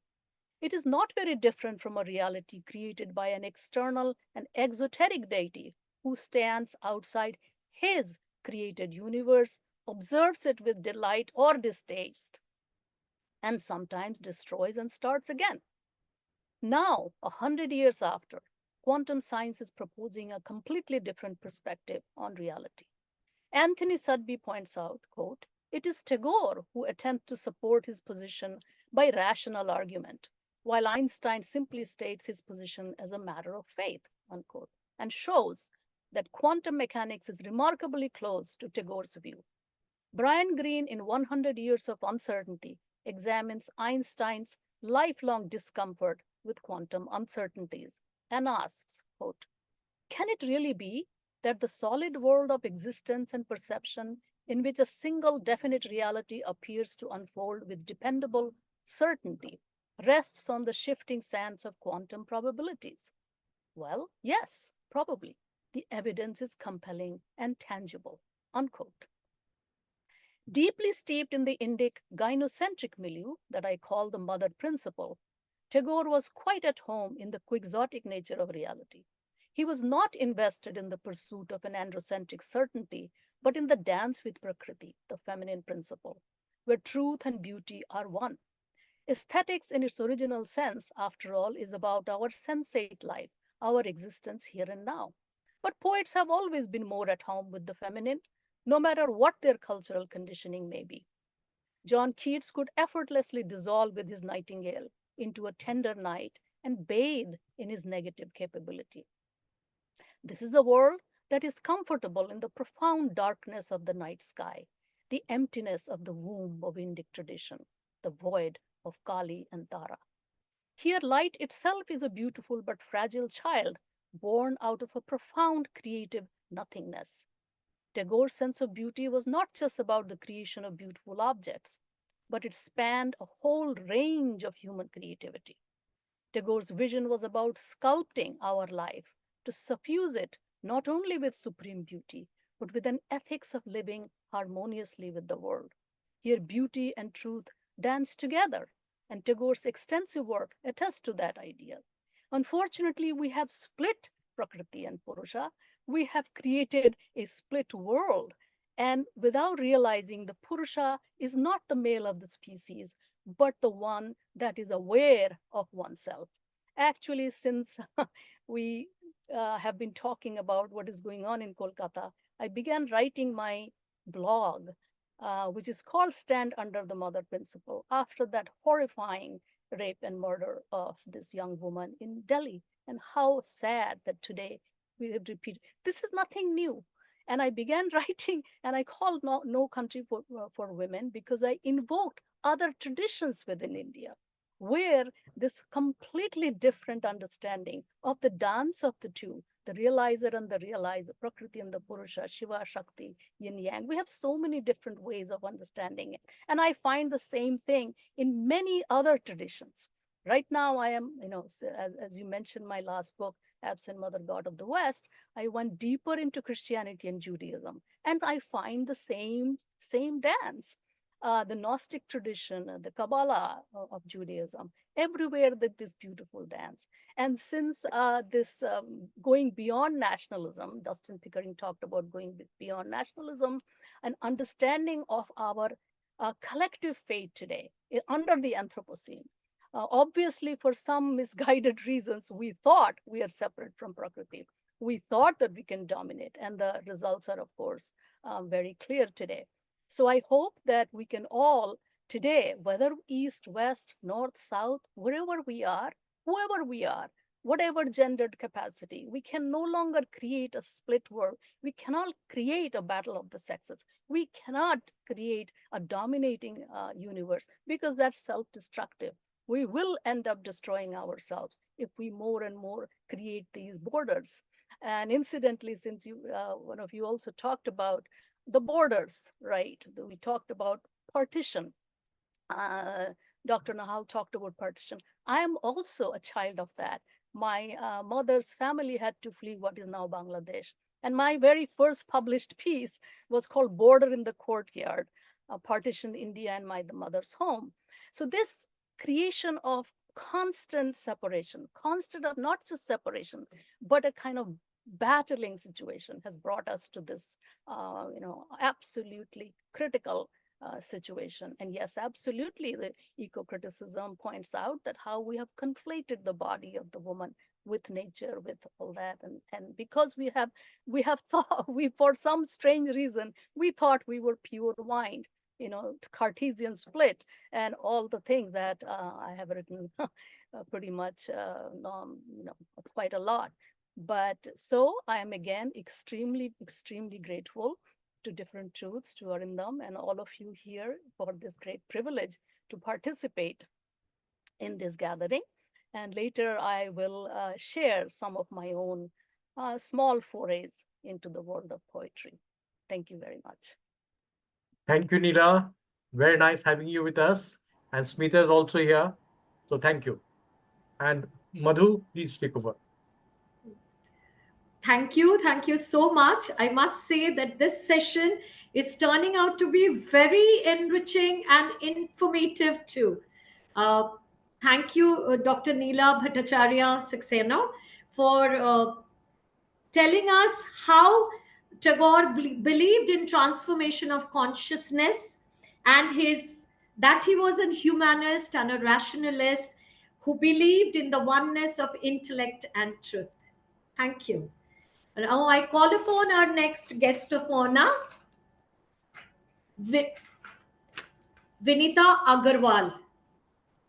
Speaker 6: It is not very different from a reality created by an external and exoteric deity who stands outside his created universe, observes it with delight or distaste, and sometimes destroys and starts again. Now, 100 years after, quantum science is proposing a completely different perspective on reality. Anthony Sudby points out, quote, "It is Tagore who attempts to support his position by rational argument, while Einstein simply states his position as a matter of faith," unquote, and shows that quantum mechanics is remarkably close to Tagore's view. Brian Greene, in 100 Years of Uncertainty, examines Einstein's lifelong discomfort with quantum uncertainties and asks, quote, "Can it really be that the solid world of existence and perception, in which a single definite reality appears to unfold with dependable certainty, rests on the shifting sands of quantum probabilities?" Well, yes, probably. The evidence is compelling and tangible, unquote. Deeply steeped in the Indic gynocentric milieu that I call the mother principle, Tagore was quite at home in the quixotic nature of reality. He was not invested in the pursuit of an androcentric certainty, but in the dance with Prakriti, the feminine principle, where truth and beauty are one. Aesthetics in its original sense, after all, is about our sensate life, our existence here and now. But poets have always been more at home with the feminine, no matter what their cultural conditioning may be. John Keats could effortlessly dissolve with his nightingale into a tender night and bathe in his negative capability. This is a world that is comfortable in the profound darkness of the night sky, the emptiness of the womb of Indic tradition, the void of Kali and Tara. Here, light itself is a beautiful but fragile child, born out of a profound creative nothingness. Tagore's sense of beauty was not just about the creation of beautiful objects, but it spanned a whole range of human creativity. Tagore's vision was about sculpting our life to suffuse it not only with supreme beauty, but with an ethics of living harmoniously with the world. Here, beauty and truth dance together, and Tagore's extensive work attests to that ideal. Unfortunately, we have split Prakriti and Purusha. We have created a split world, and without realizing, the Purusha is not the male of the species, but the one that is aware of oneself. Actually, since we have been talking about what is going on in Kolkata, I began writing my blog, which is called Stand Under the Mother Principle, after that horrifying rape and murder of this young woman in Delhi. And how sad that today we have repeated. This is nothing new. And I began writing, and I called No Country for Women because I invoked other traditions within India, where this completely different understanding of the dance of the two, the realizer and the realized, the Prakriti and the Purusha, Shiva, Shakti, Yin Yang. We have so many different ways of understanding it. And I find the same thing in many other traditions. Right now, I am, as you mentioned, my last book, Absent Mother God of the West, I went deeper into Christianity and Judaism, and I find the same dance. The Gnostic tradition, the Kabbalah of Judaism, everywhere that this beautiful dance. And since this going beyond nationalism, Dustin Pickering talked about going beyond nationalism, an understanding of our collective fate today under the Anthropocene. Obviously, for some misguided reasons, we thought we are separate from Prakriti. We thought that we can dominate, and the results are, of course, very clear today. So I hope that we can all today, whether east, west, north, south, wherever we are, whoever we are, whatever gendered capacity, we can no longer create a split world. We cannot create a battle of the sexes. We cannot create a dominating universe, because that's self-destructive. We will end up destroying ourselves if we more and more create these borders. And incidentally, since one of you also talked about the borders, right? We talked about partition. Dr. Nahal talked about partition. I am also a child of that. My mother's family had to flee what is now Bangladesh. And my very first published piece was called Border in the Courtyard, Partitioned India and My Mother's Home. So this creation of constant separation, constant of not just separation, but a kind of battling situation has brought us to this, absolutely critical situation. And yes, absolutely, the eco-criticism points out that how we have conflated the body of the woman with nature, with all that, and because we have thought, for some strange reason, we thought we were pure wine, Cartesian split, and all the things that I have written pretty much, quite a lot. But so I am again extremely, extremely grateful to Different Truths, to Arindam, and all of you here for this great privilege to participate in this gathering. And later I will share some of my own small forays into the world of poetry. Thank you very much.
Speaker 2: Thank you, Neela. Very nice having you with us. And Smita is also here. So thank you. And Madhu, please take over.
Speaker 3: Thank you. Thank you so much. I must say that this session is turning out to be very enriching and informative too. Thank you, Dr. Neela Bhattacharya Saxena, for telling us how Tagore believed in transformation of consciousness, and that he was a humanist and a rationalist who believed in the oneness of intellect and truth. Thank you. Now I call upon our next guest of honor, Vinita Agarwal.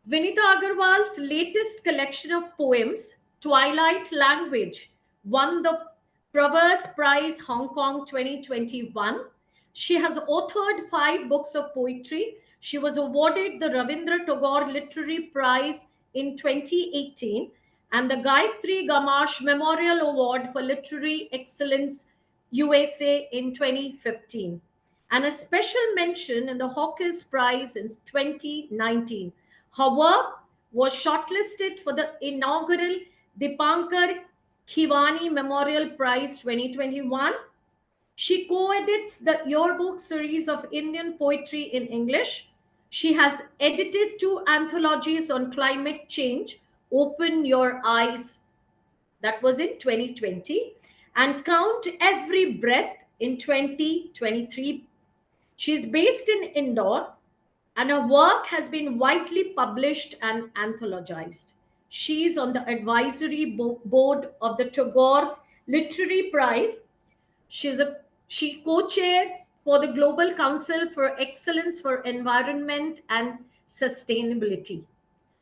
Speaker 3: Vinita Agarwal's latest collection of poems, Twilight Language, won the Proverse Prize Hong Kong 2021. She has authored 5 books of poetry. She was awarded the Rabindra Tagore Literary Prize in 2018 and the 𝐿𝒐𝒐 Memorial Award for Literary Excellence USA in 2015, and a special mention in the Hawkers Prize in 2019. Her work was shortlisted for the inaugural 𝒏𝒄𝒉𝒐𝒍𝒊𝒌 Memorial Prize 2021. She co-edits the yearbook series of Indian poetry in English. She has edited 2 anthologies on climate change, Open Your Eyes, that was in 2020, and Count Every Breath in 2023. She is based in Indore, and her work has been widely published and anthologized. She is on the advisory board of the Tagore Literary Prize. She co-chaired for the Global Council for Excellence for Environment and Sustainability.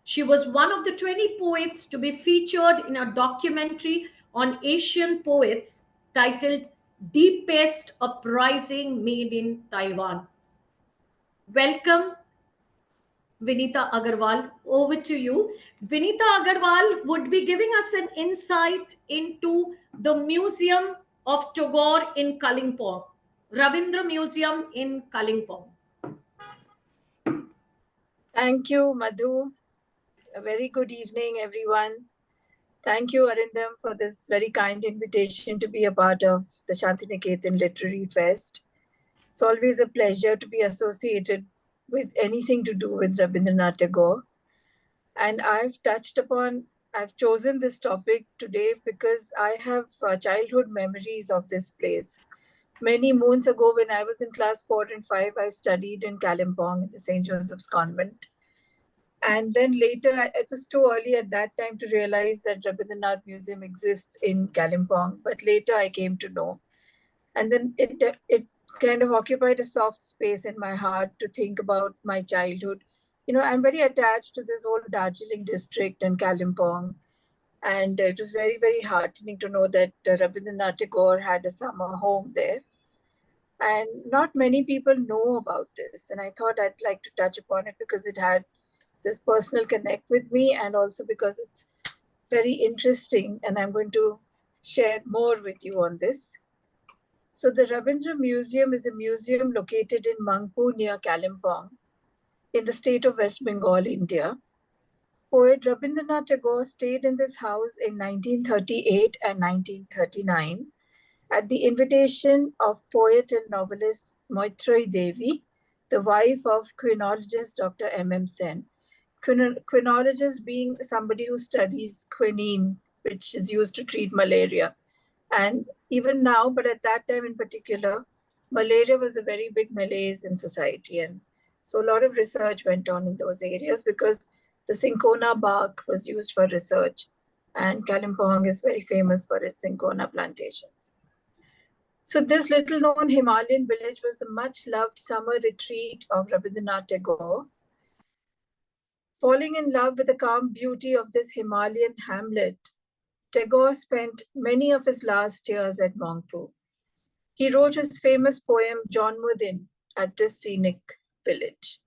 Speaker 3: She was one of the 20 poets to be featured in a documentary on Asian poets titled Deepest Uprising Made in Taiwan. Welcome, Vinita Agarwal. Over to you. Vinita Agarwal would be giving us an insight into the Museum of Tagore in Kalimpong, Ravindra Museum in Kalimpong.
Speaker 7: Thank you, Madhu. A very good evening, everyone. Thank you, Arindam, for this very kind invitation to be a part of the Santiniketan Literary Fest. It's always a pleasure to be associated with anything to do with Rabindranath Tagore. And I've chosen this topic today because I have childhood memories of this place. Many moons ago, when I was in class 4 and 5, I studied in Kalimpong in the St. Joseph's Convent. And then later, it was too early at that time to realize that Rabindranath Museum exists in Kalimpong. But later I came to know. And then it kind of occupied a soft space in my heart to think about my childhood. I'm very attached to this whole Darjeeling district and Kalimpong. And it was very, very heartening to know that Rabindranath Tagore had a summer home there. And not many people know about this. And I thought I'd like to touch upon it because it had this personal connect with me, and also because it's very interesting. And I'm going to share more with you on this. So the Rabindra Museum is a museum located in Mangpur near Kalimpong in the state of West Bengal, India. Poet Rabindranath Tagore stayed in this house in 1938 and 1939 at the invitation of poet and novelist 𝐿 Devi, the wife of quinologist Dr. M.M. Sen. Quinologist being somebody who studies quinine, which is used to treat malaria. And even now, but at that time in particular, malaria was a very big malaise in society. And so a lot of research went on in those areas because the cinchona bark was used for research. And Kalimpong is very famous for its cinchona plantations. So this little known Himalayan village was the much loved summer retreat of Rabindranath Tagore. Falling in love with the calm beauty of this Himalayan hamlet, Tagore spent many of his last years at Mangpur. He wrote his famous poem Janmadin at this scenic village.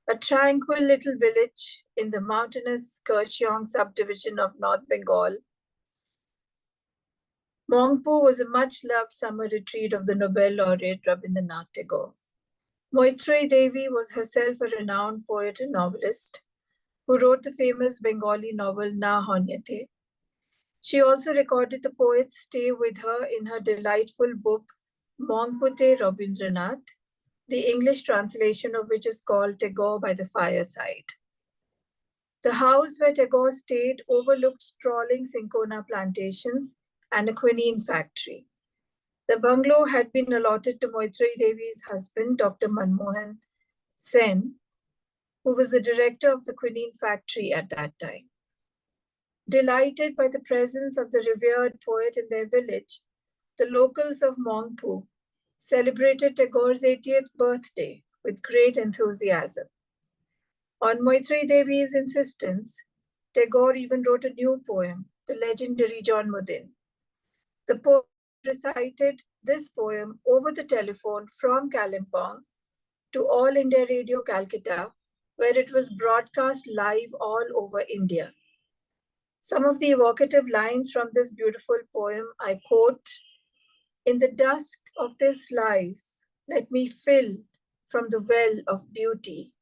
Speaker 7: A tranquil little village in the mountainous Kurseong subdivision of North Bengal, Mangpur was a much-loved summer retreat of the Nobel laureate Rabindranath Tagore. 𝐿 Devi was herself a renowned poet and novelist who wrote the famous Bengali novel Na Honyate. She also recorded the poet's stay with her in her delightful book Mangpute Rabindranath, the English translation of which is called Tagore by the Fireside. The house where Tagore stayed overlooked sprawling cinchona plantations and a quinine factory. The bungalow had been allotted to 𝐿 Devi's husband, Dr. Manmohan Sen, who was the director of the quinine factory at that time. Delighted by the presence of the revered poet in their village, the locals of Mangpur celebrated Tagore's 80th birthday with great enthusiasm. On 𝐿 Devi's insistence, Tagore even wrote a new poem, the legendary Janmadin. The poet recited this poem over the telephone from Kalimpong to All India Radio Calcutta, where it was broadcast live all over India. Some of the evocative lines from this beautiful poem I quote, "In the dusk of this life, let me fill from the well of beauty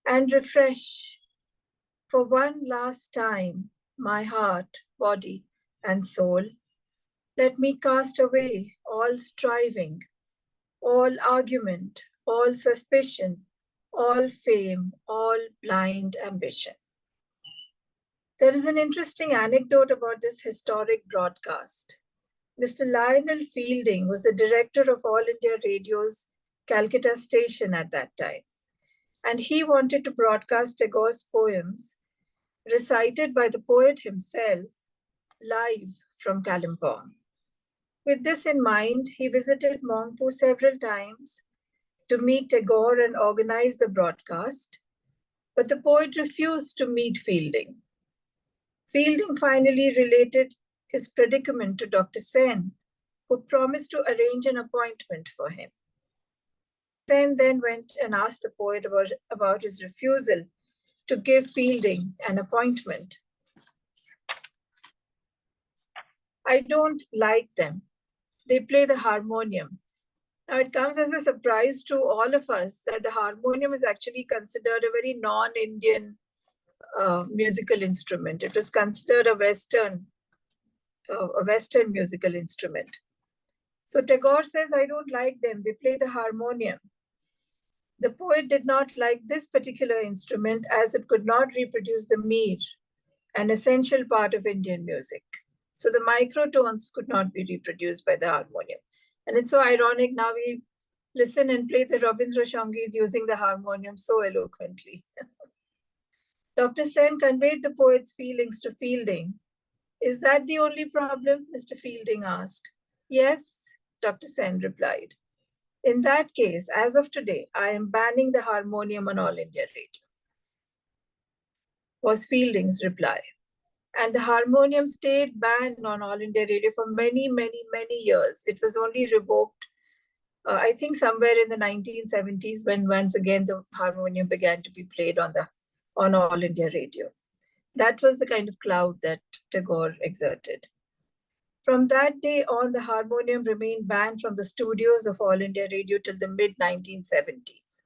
Speaker 7: and refresh for one last time my heart, body, and soul. Let me cast away all striving, all argument, all suspicion, all fame, all blind ambition." There is an interesting anecdote about this historic broadcast. Mr. Lionel Fielding was the director of All India Radio's Calcutta station at that time, and he wanted to broadcast Tagore's poems recited by the poet himself live from Kalimpong. With this in mind, he visited Mangpur several times to meet Tagore and organize the broadcast, but the poet refused to meet Fielding. Fielding finally related his predicament to Dr. Sen, who promised to arrange an appointment for him. Sen then went and asked the poet about his refusal to give Fielding an appointment. "I don't like them. They play the harmonium." Now it comes as a surprise to all of us that the harmonium is actually considered a very non-Indian musical instrument. It was considered a Western musical instrument. So Tagore says, "I don't like them. They play the harmonium." The poet did not like this particular instrument as it could not reproduce the mir, an essential part of Indian music. So the microtones could not be reproduced by the harmonium. And it's so ironic, now we listen and play the Rabindra Sangeet using the harmonium so eloquently. Dr. Sen conveyed the poet's feelings to Fielding. "Is that the only problem?" Mr. Fielding asked. "Yes," Dr. Sen replied. In that case, as of today, I am banning the harmonium on All India Radio, was Fielding's reply. And the harmonium stayed banned on All India Radio for many, many, many years. It was only revoked, I think, somewhere in the 1970s, when once again the harmonium began to be played on All India Radio. That was the kind of clout that Tagore exerted. From that day on, the harmonium remained banned from the studios of All India Radio till the mid-1970s.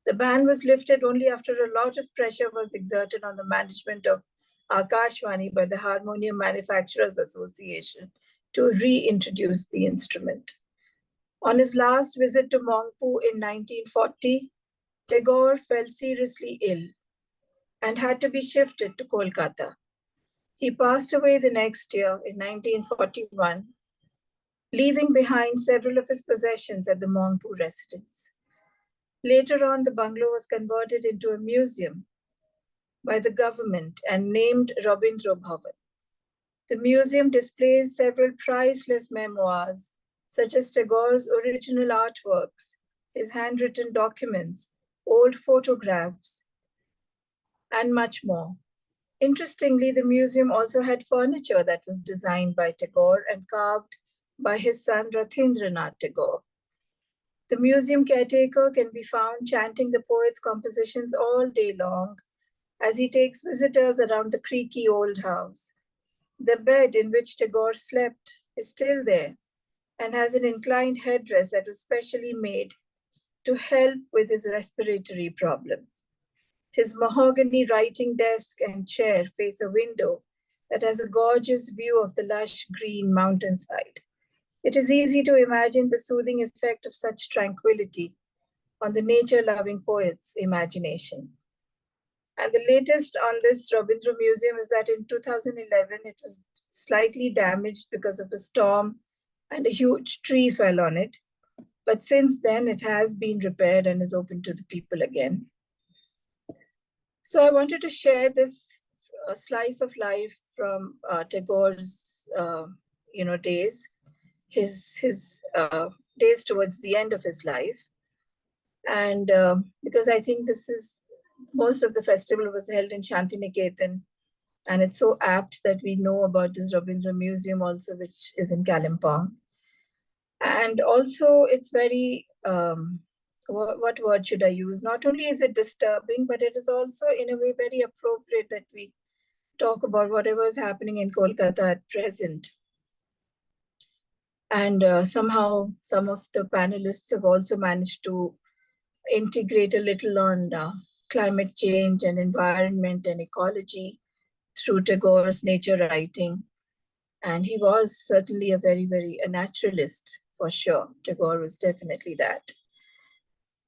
Speaker 7: The ban was lifted only after a lot of pressure was exerted on the management of Akashvani by the Harmonium Manufacturers Association to reintroduce the instrument. On his last visit to Mongpu in 1940, Tagore fell seriously ill and had to be shifted to Kolkata. He passed away the next year in 1941, leaving behind several of his possessions at the Mongpu residence. Later on, the bungalow was converted into a museum by the government and named Rabindra Bhavan. The museum displays several priceless memoirs, such as Tagore's original artworks, his handwritten documents, old photographs, and much more. Interestingly, the museum also had furniture that was designed by Tagore and carved by his son Rathindranath Tagore. The museum caretaker can be found chanting the poet's compositions all day long as he takes visitors around the creaky old house. The bed in which Tagore slept is still there and has an inclined headrest that was specially made to help with his respiratory problem. His mahogany writing desk and chair face a window that has a gorgeous view of the lush green mountainside. It is easy to imagine the soothing effect of such tranquility on the nature-loving poet's imagination. And the latest on this Rabindra Museum is that in 2011, it was slightly damaged because of a storm and a huge tree fell on it. But since then, it has been repaired and is open to the people again. So I wanted to share this slice of life from Tagore's days, his days towards the end of his life. And because I think most of the festival was held in Santiniketan, and it's so apt that we know about this Rabindra Museum also, which is in Kalimpong. And also it's very, what word should I use? Not only is it disturbing, but it is also in a way very appropriate that we talk about whatever is happening in Kolkata at present. And somehow some of the panelists have also managed to integrate a little on climate change and environment and ecology through Tagore's nature writing. And he was certainly a a naturalist, for sure. Tagore was definitely that.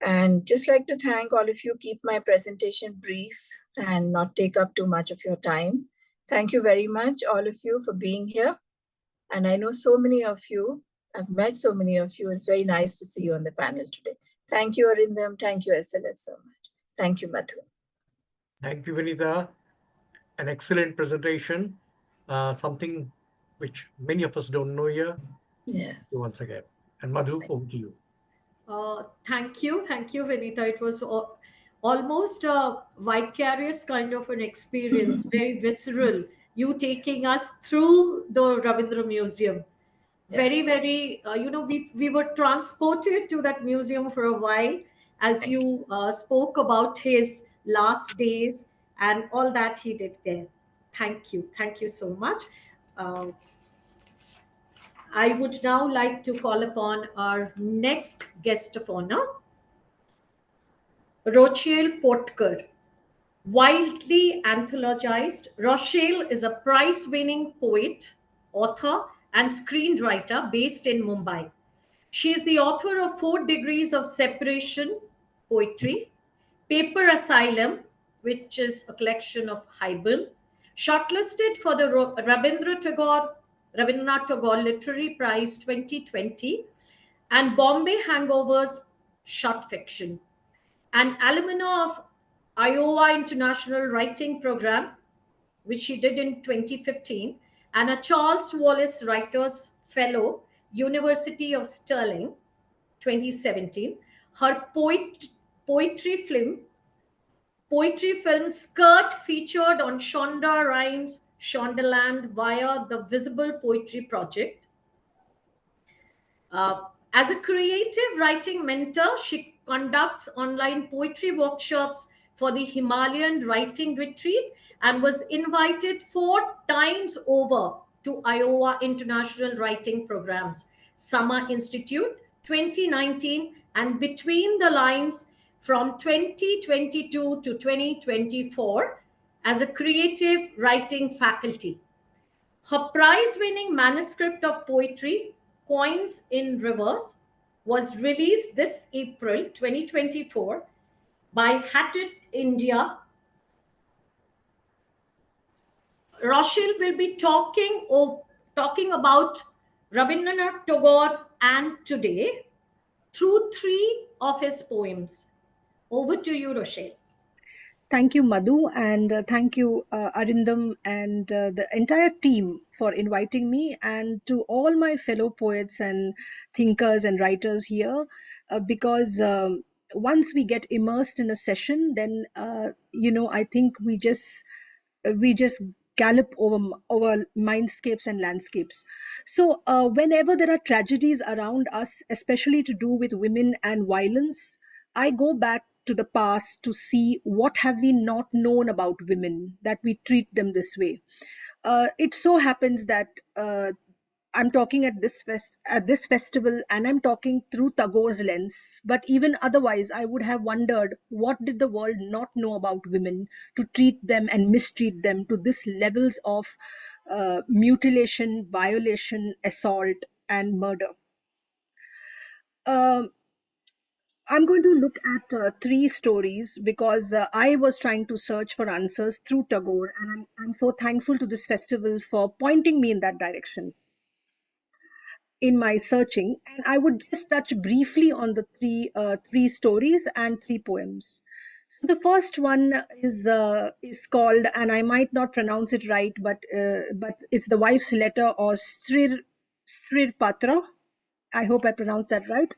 Speaker 7: And just like to thank all of you, keep my presentation brief and not take up too much of your time. Thank you very much, all of you, for being here. And I know so many of you, I've met so many of you. It's very nice to see you on the panel today. Thank you, Arindam. Thank you, SLF, so much. Thank you, Madhu.
Speaker 2: Thank you, Vinita. An excellent presentation, something which many of us don't know here.
Speaker 7: Yeah.
Speaker 2: Once again. And Madhu, over to you.
Speaker 3: Thank you, Vinita. It was almost a vicarious kind of an experience, very visceral. You taking us through the Rabindra Museum. Yeah. Very, we were transported to that museum for a while as you spoke about his last days and all that he did there. Thank you so much. I would now like to call upon our next guest of honor, 𝐅𝐄𝐒𝐓𝐈𝐕𝐀𝐋'𝐒. Widely anthologized, 𝐅𝐄𝐒𝐓 is a prize-winning poet, author, and screenwriter based in Mumbai. She is the author of 4 Degrees of Separation poetry, Paper Asylum, which is a collection of haiku, shortlisted for the Rabindranath Tagore Literary Prize 2020, and Bombay Hangovers short fiction. An alumna of Iowa International Writing Program, which she did in 2015, and a Charles Wallace Writers Fellow, University of Stirling. 2017. Her poetry film Skirt featured on Shonda Rhimes' Shondaland via the Visible Poetry Project. As a creative writing mentor, she conducts online poetry workshops for the Himalayan Writing Retreat and was invited 4 times over to Iowa International Writing Programs, Summer Institute 2019, and Between the Lines from 2022 to 2024 as a creative writing faculty. Her prize-winning manuscript of poetry, Coins in Rivers, was released this April 2024 by Hatted India. Rochelle will be talking about Rabindranath Tagore and today through 3 of his poems. Over to you, Rochelle.
Speaker 8: Thank you, Madhu, and thank you, Arindam, and the entire team for inviting me, and to all my fellow poets and thinkers and writers here, because once we get immersed in a session, then I think we just gallop over mindscapes and landscapes. So whenever there are tragedies around us, especially to do with women and violence, I go back to the past to see what have we not known about women, that we treat them this way. It so happens that I'm talking at this festival, and I'm talking through Tagore's lens. But even otherwise, I would have wondered, what did the world not know about women to treat them and mistreat them to this levels of mutilation, violation, assault, and murder? I'm going to look at 3 stories because I was trying to search for answers through Tagore, and I'm so thankful to this festival for pointing me in that direction in my searching. And I would just touch briefly on the three stories and 3 poems. The first one is called, and I might not pronounce it right, but it's the wife's letter, or Srir Patra. I hope I pronounced that right.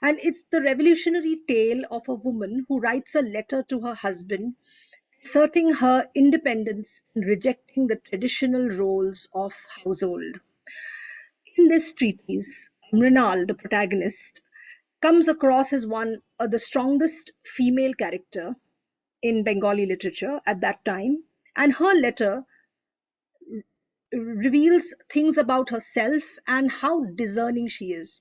Speaker 8: And it's the revolutionary tale of a woman who writes a letter to her husband, asserting her independence and rejecting the traditional roles of household. In this treatise, Mrinal, the protagonist, comes across as the strongest female character in Bengali literature at that time, and her letter reveals things about herself and how discerning she is.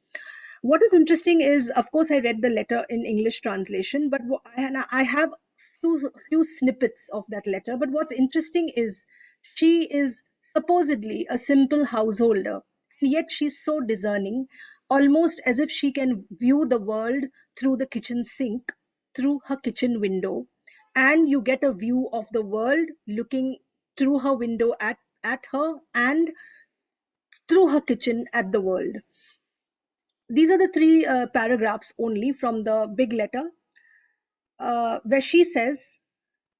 Speaker 8: What is interesting is, of course, I read the letter in English translation, but I have few snippets of that letter. But what's interesting is she is supposedly a simple householder, and yet she's so discerning, almost as if she can view the world through the kitchen sink, through her kitchen window, and you get a view of the world looking through her window at her, and through her kitchen at the world. These are the 3 paragraphs only from the big letter, where she says,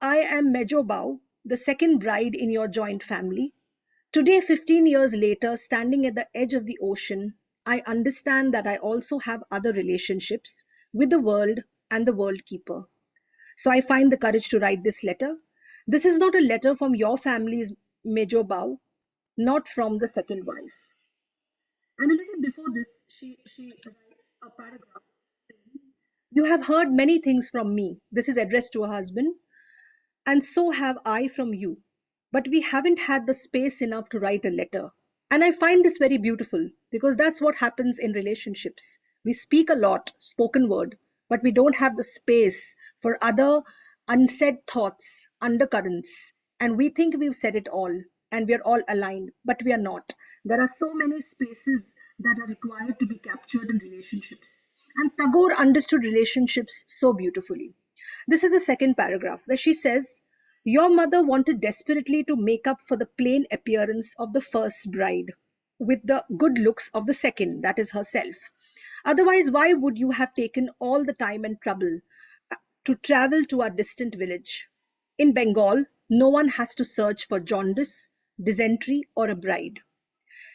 Speaker 8: I am 𝒏𝒄𝒉𝒐𝒍𝒊𝒌, the second bride in your joint family. Today, 15 years later, standing at the edge of the ocean, I understand that I also have other relationships with the world and the world keeper. So I find the courage to write this letter. This is not a letter from your family's 𝒏𝒄𝒉𝒐𝒍𝒊𝒌, not from the second wife. And a little before this, she writes a paragraph saying, you have heard many things from me. This is addressed to her husband. And so have I from you. But we haven't had the space enough to write a letter. And I find this very beautiful, because that's what happens in relationships. We speak a lot, spoken word, but we don't have the space for other unsaid thoughts, undercurrents. And we think we've said it all, and we're all aligned, but we are not. There are so many spaces that are required to be captured in relationships. And Tagore understood relationships so beautifully. This is the second paragraph, where she says, your mother wanted desperately to make up for the plain appearance of the first bride with the good looks of the second, that is herself. Otherwise, why would you have taken all the time and trouble to travel to our distant village? In Bengal, no one has to search for jaundice, dysentery, or a bride.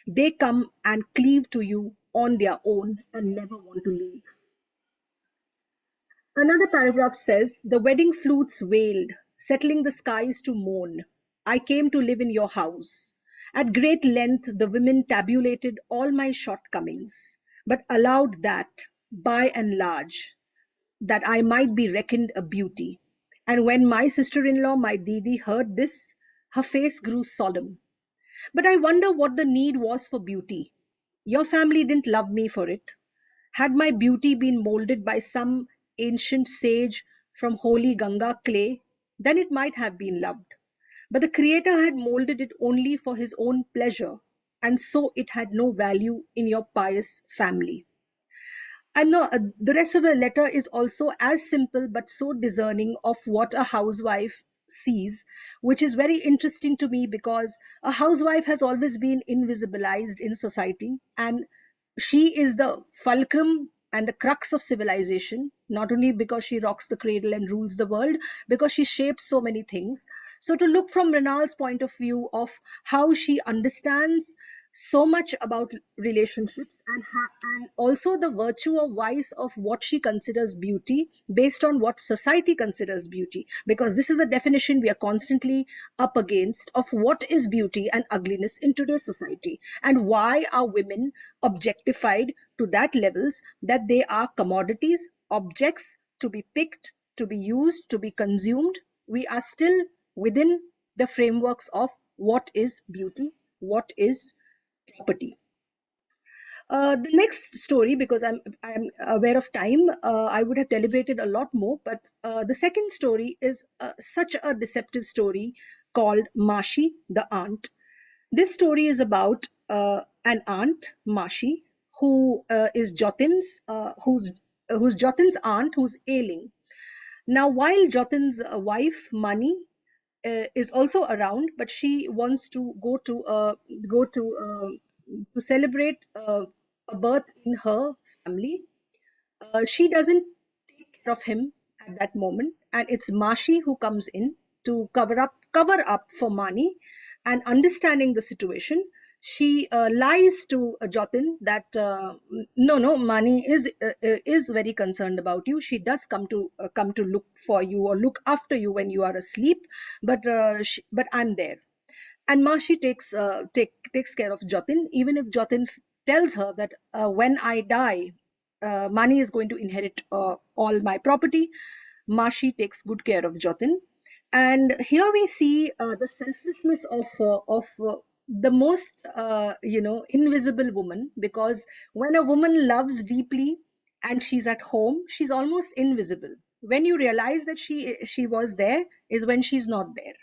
Speaker 8: They come and cleave to you on their own and never want to leave. Another paragraph says, the wedding flutes wailed, settling the skies to moan. I came to live in your house. At great length, the women tabulated all my shortcomings, but allowed that, by and large, that I might be reckoned a beauty. And when my sister-in-law, my Didi, heard this, her face grew solemn. But I wonder what the need was for beauty. Your family didn't love me for it. Had my beauty been molded by some ancient sage from holy Ganga clay, then it might have been loved. But the Creator had molded it only for his own pleasure, and so it had no value in your pious family. And no, the rest of the letter is also as simple but so discerning of what a housewife sees, which is very interesting to me because a housewife has always been invisibilized in society, and she is the fulcrum and the crux of civilization, not only because she rocks the cradle and rules the world, because she shapes so many things. So to look from Renal's point of view of how she understands so much about relationships and also the virtue or vice of what she considers beauty based on what society considers beauty, because this is a definition we are constantly up against of what is beauty and ugliness in today's society, and why are women objectified to that levels that they are commodities, objects to be picked, to be used, to be consumed. We are still within the frameworks of what is beauty, what is property. The next story, because I'm aware of time, I would have deliberated a lot more, but the second story is such a deceptive story called Mashi, the aunt. This story is about an aunt, Mashi, who is Jatin's, who's Jatin's aunt, who's ailing. Now, while Jatin's wife, Mani, is also around, but she wants to go to celebrate a birth in her family. She doesn't take care of him at that moment, and it's Mashi who comes in to cover up for Mani, and understanding the situation, she lies to Jatin that no, Mani is very concerned about you. She does come to look for you or look after you when you are asleep, but I'm there. And Mashi takes care of Jatin, even if Jatin tells her that when I die, Mani is going to inherit all my property. Mashi takes good care of Jatin. And here we see the selflessness of the most invisible woman, because when a woman loves deeply and she's at home, she's almost invisible. When you realize that she was there is when she's not there.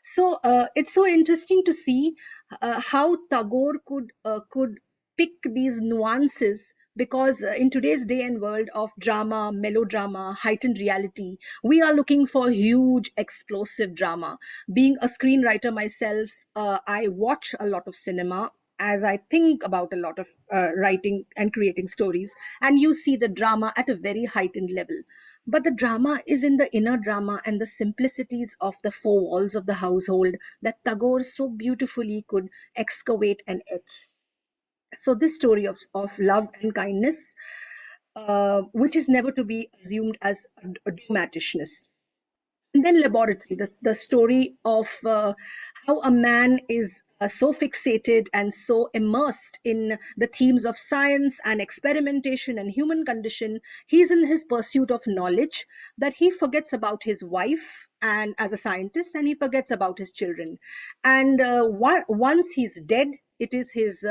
Speaker 8: So it's so interesting to see how Tagore could pick these nuances, because in today's day and world of drama, melodrama, heightened reality, we are looking for huge, explosive drama. Being a screenwriter myself, I watch a lot of cinema as I think about a lot of writing and creating stories, and you see the drama at a very heightened level. But the drama is in the inner drama and the simplicities of the four walls of the household that Tagore so beautifully could excavate and etch. So this story of love and kindness, which is never to be assumed as a dogmatishness. And then laboratory, the story of how a man is so fixated and so immersed in the themes of science and experimentation and human condition. He's in his pursuit of knowledge that he forgets about his wife and as a scientist, and he forgets about his children. And once he's dead, it is his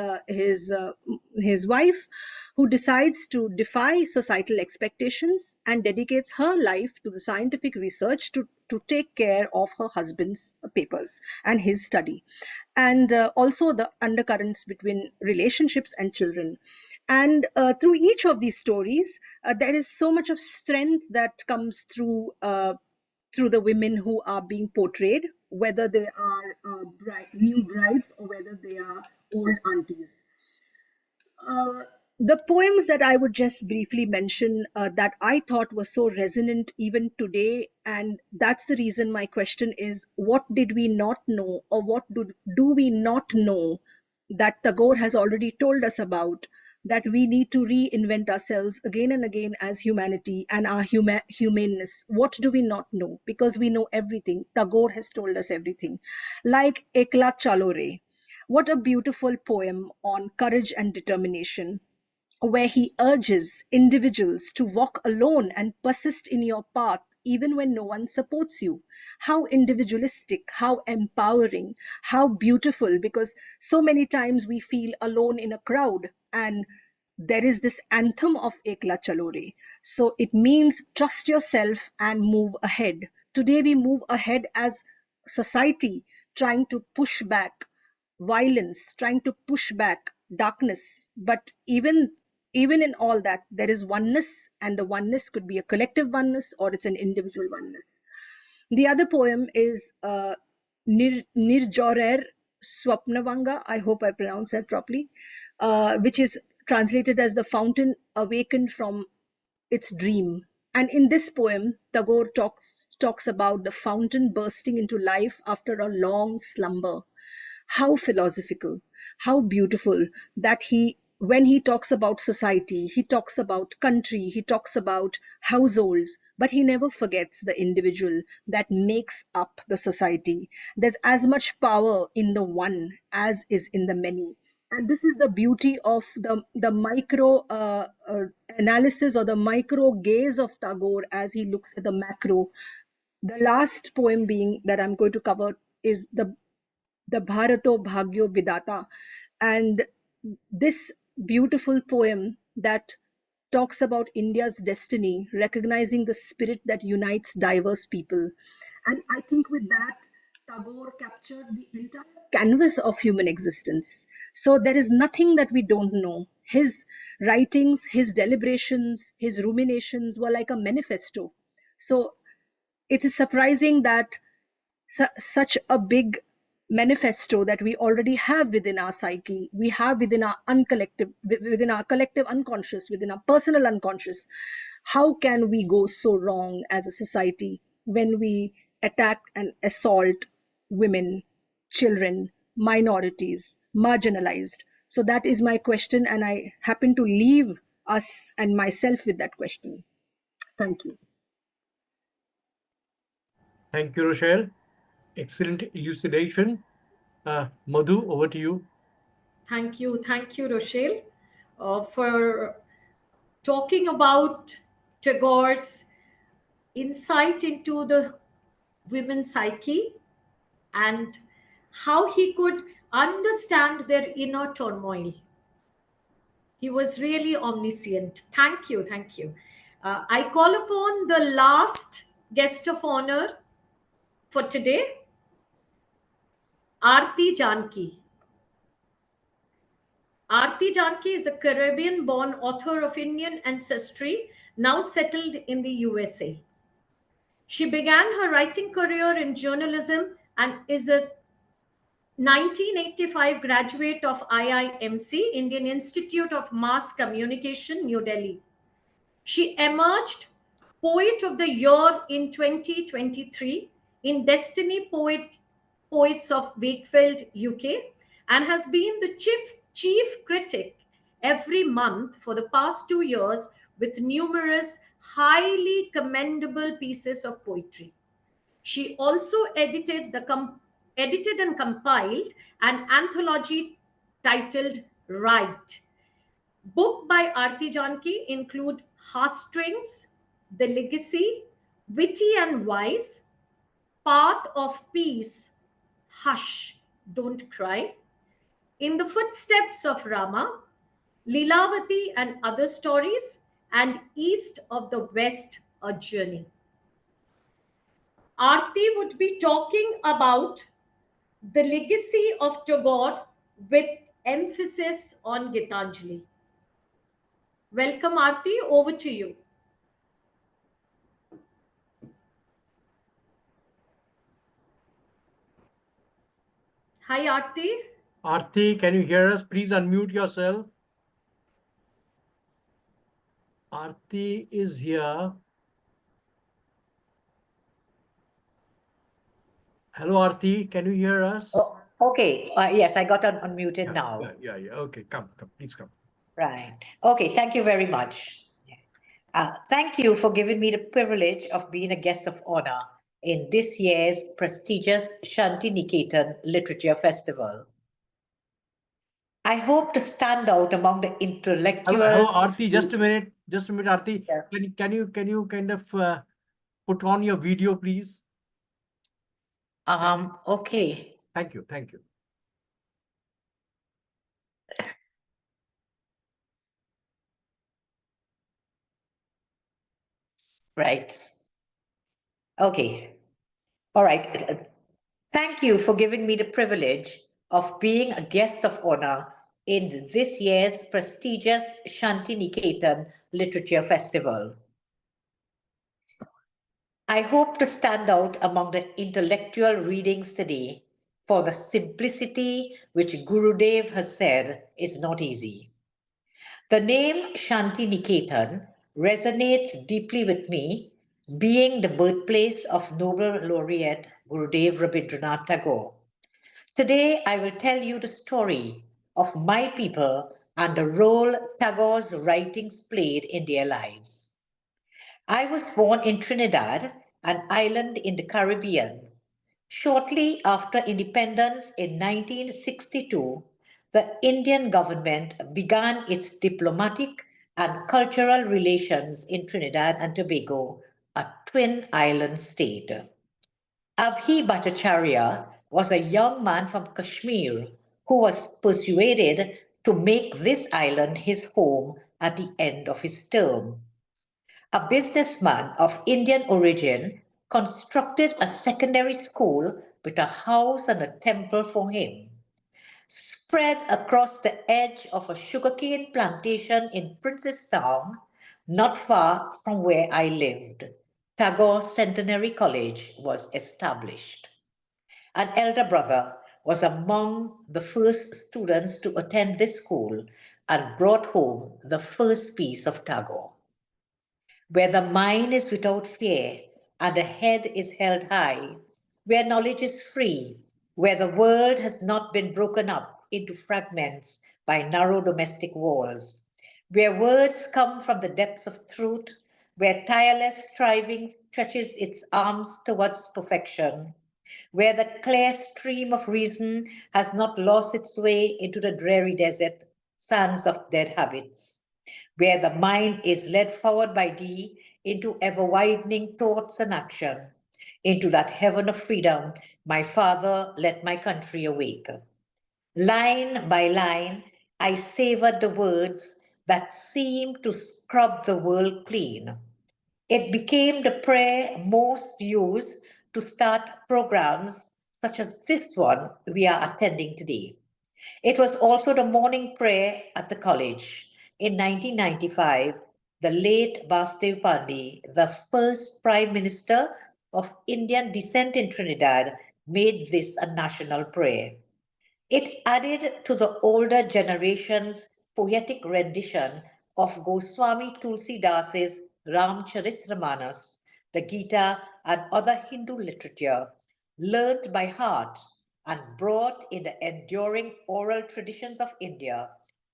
Speaker 8: wife who decides to defy societal expectations and dedicates her life to the scientific research to take care of her husband's papers and his study, and also the undercurrents between relationships and children. And through each of these stories, there is so much of strength that comes through the women who are being portrayed, whether they are new brides or whether they are old aunties. The poems that I would just briefly mention that I thought were so resonant even today, and that's the reason my question is, what did we not know, or what do we not know that Tagore has already told us about that we need to reinvent ourselves again and again as humanity and our humaneness. What do we not know? Because we know everything. Tagore has told us everything. Like Ekla Chalore. What a beautiful poem on courage and determination, where he urges individuals to walk alone and persist in your path even when no one supports you. How individualistic, how empowering, how beautiful, because so many times we feel alone in a crowd, and there is this anthem of Ekla Chalore. So it means trust yourself and move ahead. Today we move ahead as society, trying to push back violence, trying to push back darkness. But even in all that, there is oneness, and the oneness could be a collective oneness or it's an individual oneness. The other poem is Nirjorer Swapnavanga, I hope I pronounced that properly, which is translated as the fountain awakened from its dream. And in this poem, Tagore talks about the fountain bursting into life after a long slumber. How philosophical, how beautiful that when he talks about society, he talks about country, he talks about households, but he never forgets the individual that makes up the society. There's as much power in the one as is in the many. And this is the beauty of the micro analysis or the micro gaze of Tagore as he looks at the macro. The last poem that I'm going to cover is the Bharato Bhagyo Vidata. And this beautiful poem that talks about India's destiny, recognizing the spirit that unites diverse people. And I think with that, Tagore captured the entire canvas of human existence. So there is nothing that we don't know. His writings, his deliberations, his ruminations were like a manifesto. So it is surprising that such a big manifesto that we already have within our psyche, we have within our collective unconscious, within our personal unconscious. How can we go so wrong as a society when we attack and assault women, children, minorities, marginalized? So that is my question, and I happen to leave us and myself with that question. Thank you.
Speaker 2: Thank you, Rochelle. Excellent elucidation. Madhu, over to you.
Speaker 3: Thank you, Rochelle, for talking about Tagore's insight into the women's psyche and how he could understand their inner turmoil. He was really omniscient. Thank you. I call upon the last guest of honor for today, 𝐼𝐸 Janki. 𝐼𝐸 Janki is a Caribbean-born author of Indian ancestry, now settled in the USA. She began her writing career in journalism and is a 1985 graduate of IIMC, Indian Institute of Mass Communication, New Delhi. She emerged Poet of the Year in 2023 in Destiny Poets of Wakefield, UK, and has been the chief critic every month for the past 2 years with numerous highly commendable pieces of poetry. She also edited and compiled an anthology titled Right. Book by 𝐼𝐸 Janki include Heartstrings, The Legacy, Witty and Wise, Path of Peace, Hush, Don't Cry, In the Footsteps of Rama, Lilavati and Other Stories, and East of the West, A Journey. 𝐼𝐸 would be talking about the legacy of Tagore with emphasis on Gitanjali. Welcome, 𝐼𝐸. Over to you. Hi, 𝐼𝐸.
Speaker 2: 𝐼𝐸, can you hear us? Please unmute yourself. 𝐼𝐸 is here. Hello, 𝐼𝐸. Can you hear us?
Speaker 9: Oh, okay. Yes, I got unmuted now.
Speaker 2: Yeah. Okay, come. Please come.
Speaker 9: Right. Okay, thank you very much. Thank you for giving me the privilege of being a guest of honor in this year's prestigious Santiniketan Literature Festival. I hope to stand out among the
Speaker 2: Hello,
Speaker 9: intellectuals.
Speaker 2: Aarti, just a minute, Aarti.
Speaker 9: Yeah.
Speaker 2: Can you kind of put on your video, please?
Speaker 9: Okay.
Speaker 2: Thank you.
Speaker 9: Right. Okay. All right. Thank you for giving me the privilege of being a guest of honor in this year's prestigious Santiniketan Literature Festival. I hope to stand out among the intellectual readings today for the simplicity which Gurudev has said is not easy. The name Santiniketan resonates deeply with me, being the birthplace of Nobel laureate Gurudev Rabindranath Tagore. Today, I will tell you the story of my people and the role Tagore's writings played in their lives. I was born in Trinidad, an island in the Caribbean. Shortly after independence in 1962, the Indian government began its diplomatic and cultural relations in Trinidad and Tobago, a twin island state. 𝐴𝐕𝒄𝒉𝒐𝒍𝒊𝒌 𝑩𝒉𝒂𝒔𝒂 was a young man from Kashmir who was persuaded to make this island his home at the end of his term. A businessman of Indian origin constructed a secondary school with a house and a temple for him. Spread across the edge of a sugarcane plantation in Princestown, not far from where I lived, Tagore Centenary College was established. An elder brother was among the first students to attend this school and brought home the first piece of Tagore. Where the mind is without fear and the head is held high, where knowledge is free, where the world has not been broken up into fragments by narrow domestic walls, where words come from the depths of truth, where tireless striving stretches its arms towards perfection, where the clear stream of reason has not lost its way into the dreary desert sands of dead habits, where the mind is led forward by thee into ever-widening thoughts and action, into that heaven of freedom, my Father, let my country awake. Line by line, I savored the words that seemed to scrub the world clean. It became the prayer most used to start programs such as this one we are attending today. It was also the morning prayer at the college. In 1995, the late Basdev Pandey, the first Prime Minister of Indian descent in Trinidad, made this a national prayer. It added to the older generation's poetic rendition of Goswami Tulsidasa's Ramcharitramanas, the Gita, and other Hindu literature, learnt by heart and brought in the enduring oral traditions of India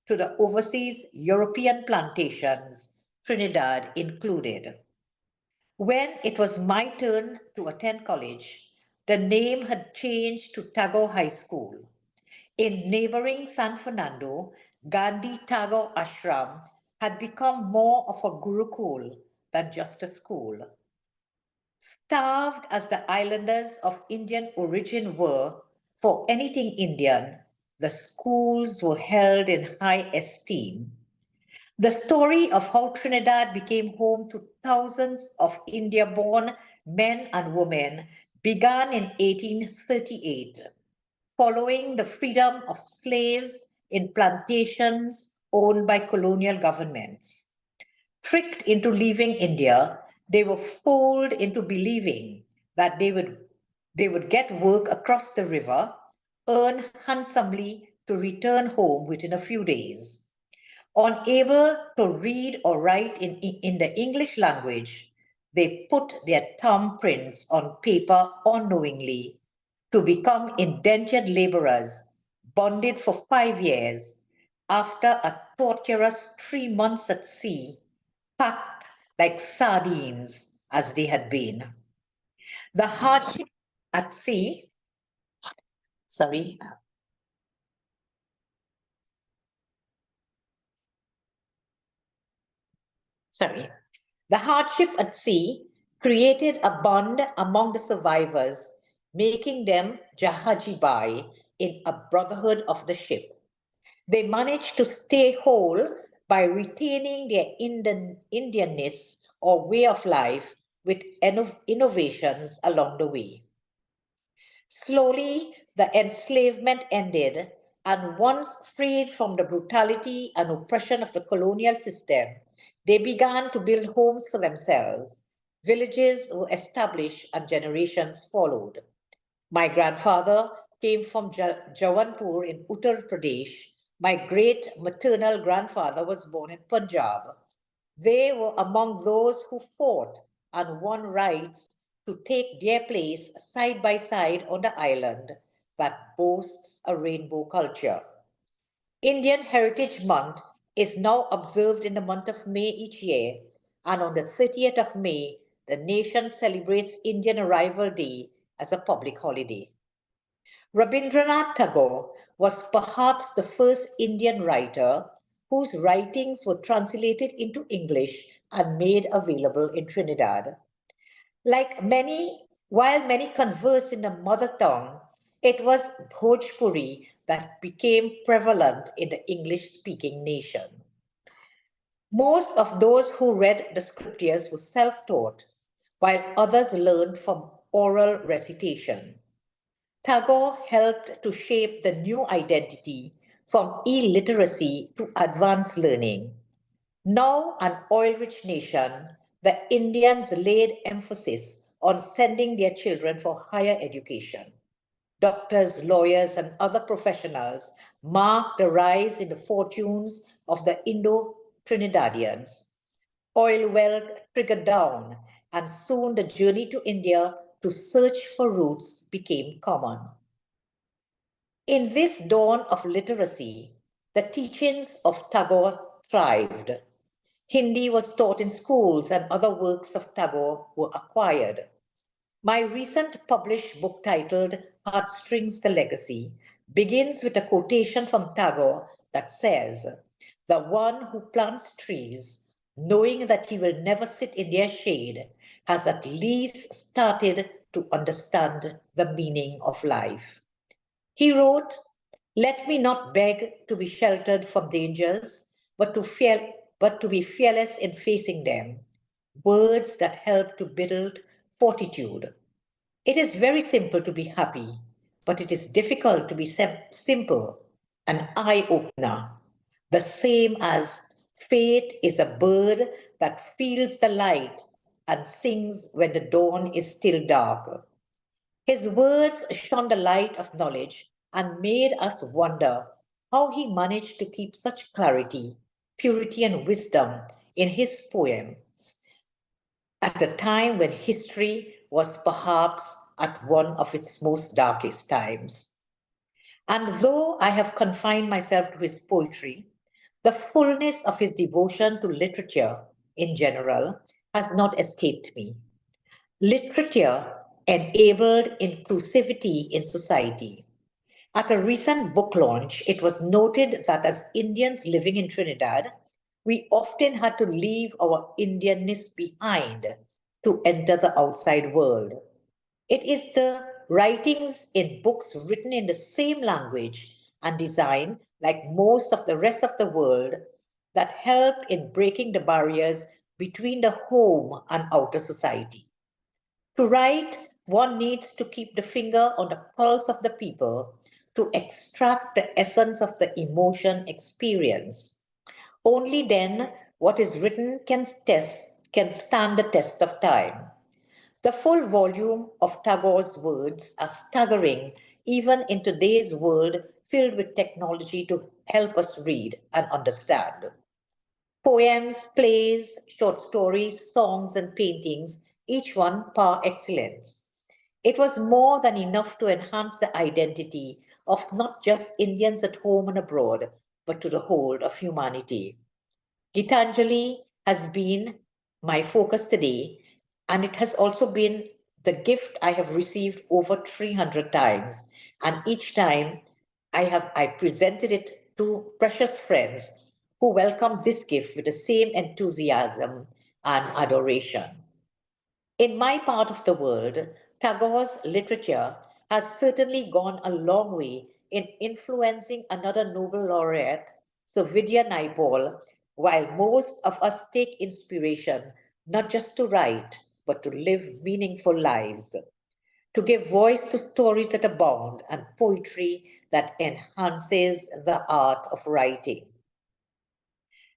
Speaker 9: to the overseas European plantations, Trinidad included. When it was my turn to attend college, the name had changed to Tagore High School. In neighboring San Fernando, Gandhi Tagore Ashram had become more of a gurukul than just a school. Starved as the islanders of Indian origin were for anything Indian, the schools were held in high esteem. The story of how Trinidad became home to thousands of India-born men and women began in 1838. Following the freedom of slaves in plantations owned by colonial governments. Tricked into leaving India, they were fooled into believing that they would get work across the river, earn handsomely to return home within a few days. Unable to read or write in the English language, they put their thumbprints on paper unknowingly to become indentured laborers, bonded for 5 years, after a torturous 3 months at sea, packed like sardines as they had been. The hardship at sea, sorry, the hardship at sea created a bond among the survivors, making them 𝐩𝐻𝐸𝐵𝒐𝒍𝒊𝒌 in a brotherhood of the ship. They managed to stay whole by retaining their Indianness or way of life with innovations along the way. Slowly, the enslavement ended, and once freed from the brutality and oppression of the colonial system, they began to build homes for themselves. Villages were established and generations followed. My grandfather came from Jawanpur in Uttar Pradesh. My great maternal grandfather was born in Punjab. They were among those who fought and won rights to take their place side by side on the island that boasts a rainbow culture. Indian Heritage Month is now observed in the month of May each year, and on the 30th of May, the nation celebrates Indian Arrival Day as a public holiday. Rabindranath Tagore was perhaps the first Indian writer whose writings were translated into English and made available in Trinidad. While many conversed in the mother tongue, it was Bhojpuri that became prevalent in the English-speaking nation. Most of those who read the scriptures were self-taught, while others learned from oral recitation. Tagore helped to shape the new identity from illiteracy to advanced learning. Now an oil-rich nation, the Indians laid emphasis on sending their children for higher education. Doctors, lawyers, and other professionals marked the rise in the fortunes of the Indo-Trinidadians. Oil wealth trickled down, and soon the journey to India to search for roots became common. In this dawn of literacy, the teachings of Tagore thrived. Hindi was taught in schools and other works of Tagore were acquired. My recent published book titled Heartstrings: The Legacy begins with a quotation from Tagore that says, "The one who plants trees, knowing that he will never sit in their shade, has at least started to understand the meaning of life." He wrote, "Let me not beg to be sheltered from dangers, but to be fearless in facing them." Words that help to build fortitude. It is very simple to be happy, but it is difficult to be simple, an eye-opener. The same as fate is a bird that feels the light and sings when the dawn is still dark. His words shone the light of knowledge and made us wonder how he managed to keep such clarity, purity, and wisdom in his poems at a time when history was perhaps at one of its most darkest times. And though I have confined myself to his poetry, the fullness of his devotion to literature in general has not escaped me. Literature enabled inclusivity in society. At a recent book launch, it was noted that as Indians living in Trinidad, we often had to leave our Indianness behind to enter the outside world. It is the writings in books written in the same language and design like most of the rest of the world that help in breaking the barriers between the home and outer society. To write, one needs to keep the finger on the pulse of the people to extract the essence of the emotion experience. Only then what is written can stand the test of time. The full volume of Tagore's words are staggering even in today's world filled with technology to help us read and understand. Poems, plays, short stories, songs, and paintings, each one par excellence. It was more than enough to enhance the identity of not just Indians at home and abroad, but to the whole of humanity. Gitanjali has been my focus today, and it has also been the gift I have received over 300 times. And each time I presented it to precious friends who welcomed this gift with the same enthusiasm and adoration. In my part of the world, Tagore's literature has certainly gone a long way in influencing another Nobel laureate, Sir Vidya Naipaul, while most of us take inspiration not just to write, but to live meaningful lives, to give voice to stories that abound and poetry that enhances the art of writing.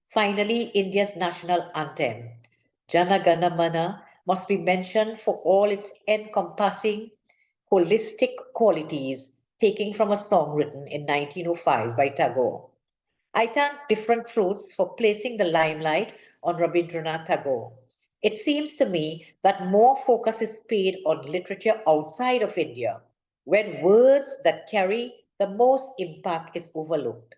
Speaker 9: Finally, India's national anthem, Jana Gana Mana, must be mentioned for all its encompassing, holistic qualities, taking from a song written in 1905 by Tagore. I thank different fruits for placing the limelight on Rabindranath Tagore. It seems to me that more focus is paid on literature outside of India, when words that carry the most impact is overlooked.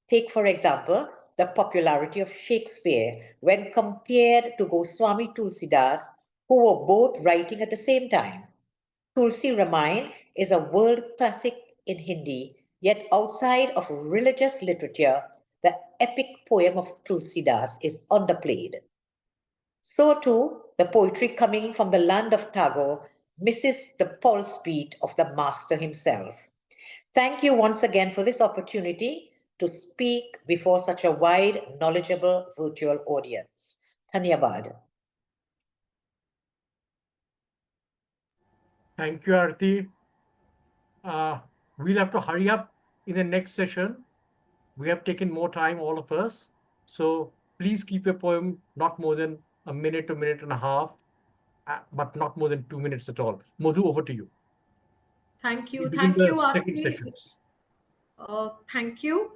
Speaker 9: Take, for example, the popularity of Shakespeare when compared to Goswami Tulsidas, who were both writing at the same time. Tulsi Ramayana is a world classic in Hindi, yet outside of religious literature, the epic poem of Tulsidas is underplayed. So too, the poetry coming from the land of Tagore misses the pulse beat of the master himself. Thank you once again for this opportunity to speak before such a wide, knowledgeable virtual audience. Dhanyabad.
Speaker 2: Thank you, Aarti. We'll have to hurry up in the next session. We have taken more time, all of us. So please keep your poem not more than a minute and a half, but not more than 2 minutes at all. Madhu, over to you.
Speaker 3: Thank you.
Speaker 2: We'll begin
Speaker 3: Thank you,
Speaker 2: the second
Speaker 3: Aarti.
Speaker 2: sessions.
Speaker 3: Thank you.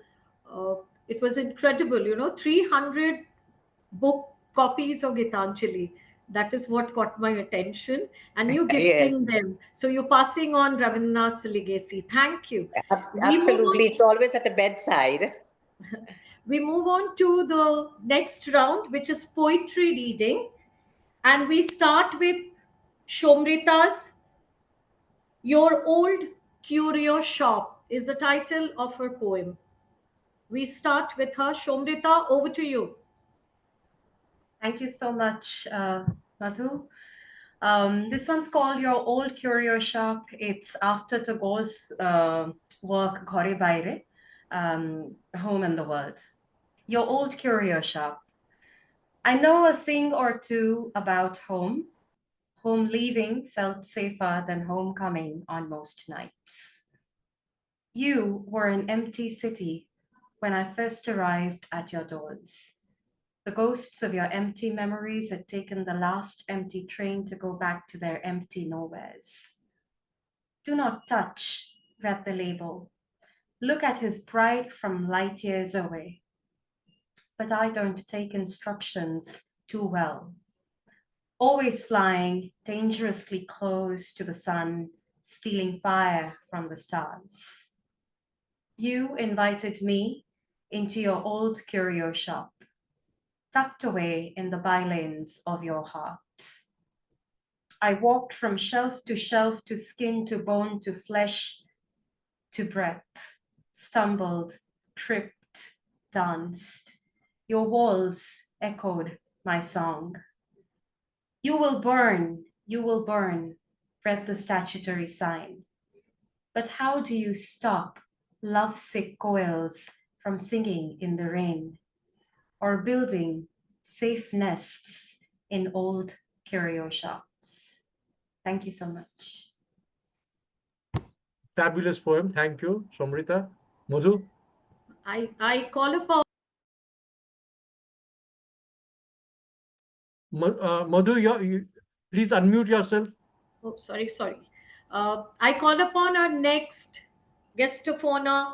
Speaker 3: It was incredible, 300 book copies of Gitanjali. That is what caught my attention. And you gifting
Speaker 9: Yes.
Speaker 3: them. So you're passing on Rabindranath's legacy. Thank you.
Speaker 9: Absolutely. It's always at the bedside.
Speaker 3: We move on to the next round, which is poetry reading. And we start with Shomrita's Your Old Curio Shop is the title of her poem. We start with her. Shomrita, over to you.
Speaker 4: Thank you so much, Madhu. This one's called Your Old Curio Shop. It's after Tagore's work, 𝐭𝐰𝐞𝐳, Home and the World. Your Old Curio Shop. I know a thing or two about home. Home leaving felt safer than homecoming on most nights. You were an empty city when I first arrived at your doors. The ghosts of your empty memories had taken the last empty train to go back to their empty nowheres. Do not touch, read the label. Look at his pride from light years away. But I don't take instructions too well. Always flying dangerously close to the sun, stealing fire from the stars. You invited me into your old curio shop, tucked away in the bylanes of your heart. I walked from shelf to shelf, to skin, to bone, to flesh, to breath, stumbled, tripped, danced. Your walls echoed my song. You will burn, read the statutory sign. But how do you stop lovesick coils from singing in the rain, or building safe nests in old curio shops? Thank you so much.
Speaker 2: Fabulous poem. Thank you, Shomrita. Madhu?
Speaker 3: I call upon
Speaker 2: Madhu, please unmute yourself.
Speaker 3: Oh, sorry. I call upon our next guest of honor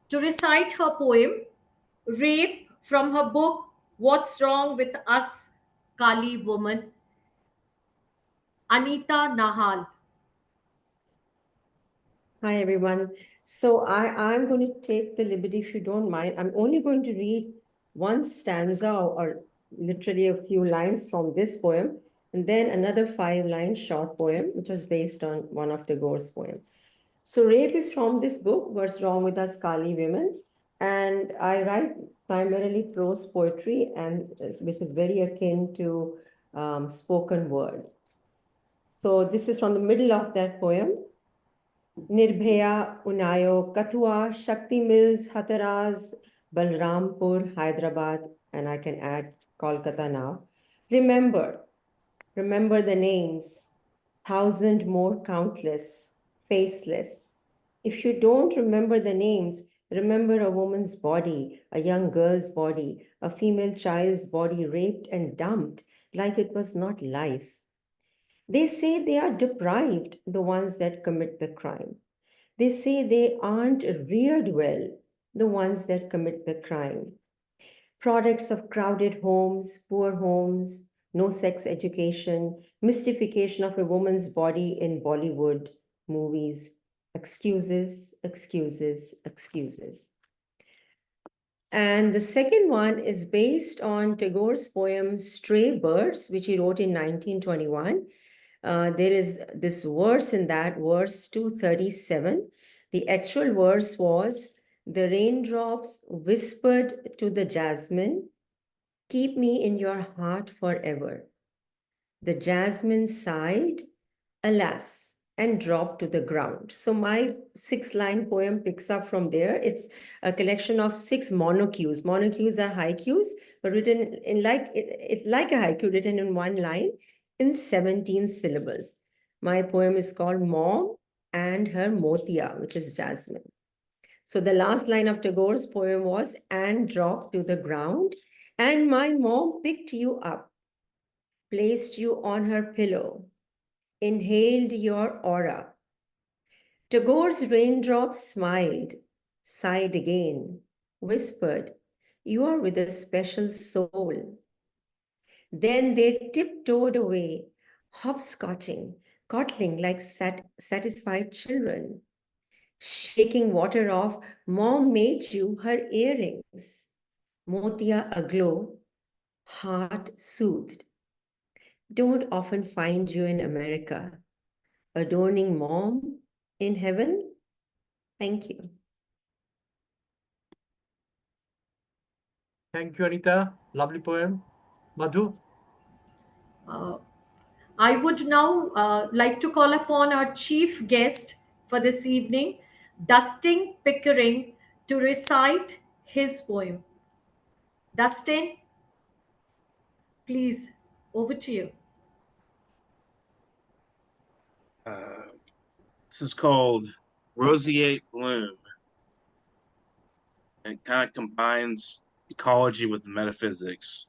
Speaker 3: to recite her poem, Rape, from her book, What's Wrong with Us, Kali Woman, Anita Nahal.
Speaker 5: Hi, everyone. So I'm going to take the liberty, if you don't mind. I'm only going to read one stanza or literally a few lines from this poem, and then another 5-line short poem, which was based on one of Tagore's poem. So rape is from this book, What's Wrong with Us Kali Women? And I write primarily prose poetry, and which is very akin to spoken word. So this is from the middle of that poem. Nirbhaya, Unayo, Kathua, Shakti Mills, Hatharas, Balrampur, Hyderabad, and I can add Kolkata now. Remember the names, 1,000 more countless, faceless. If you don't remember the names, remember a woman's body, a young girl's body, a female child's body raped and dumped like it was not life. They say they are deprived, the ones that commit the crime. They say they aren't reared well, the ones that commit the crime. Products of crowded homes, poor homes, no sex education, mystification of a woman's body in Bollywood movies. Excuses, excuses, excuses. And the second one is based on Tagore's poem Stray Birds, which he wrote in 1921. There is this verse in that, verse 237. The actual verse was, the raindrops whispered to the jasmine, keep me in your heart forever. The jasmine sighed, alas, and dropped to the ground. So my 6-line poem picks up from there. It's a collection of 6 monocues. Monocues are haikus, but written in it's like a haiku written in one line in 17 syllables. My poem is called Mom and Her Motia, which is jasmine. So the last line of Tagore's poem was, and dropped to the ground, and my mom picked you up, placed you on her pillow, inhaled your aura. Tagore's raindrops smiled, sighed again, whispered, you are with a special soul. Then they tiptoed away, hopscotching, coddling like satisfied children. Shaking water off, mom made you her earrings. Motia aglow, heart soothed. Don't often find you in America. Adorning mom in heaven? Thank you.
Speaker 2: Thank you, Anita. Lovely poem. Madhu?
Speaker 3: I would now like to call upon our chief guest for this evening, Dustin Pickering, to recite his poem. Dustin, please, over to you.
Speaker 1: This is called Roseate Bloom. It kind of combines ecology with metaphysics.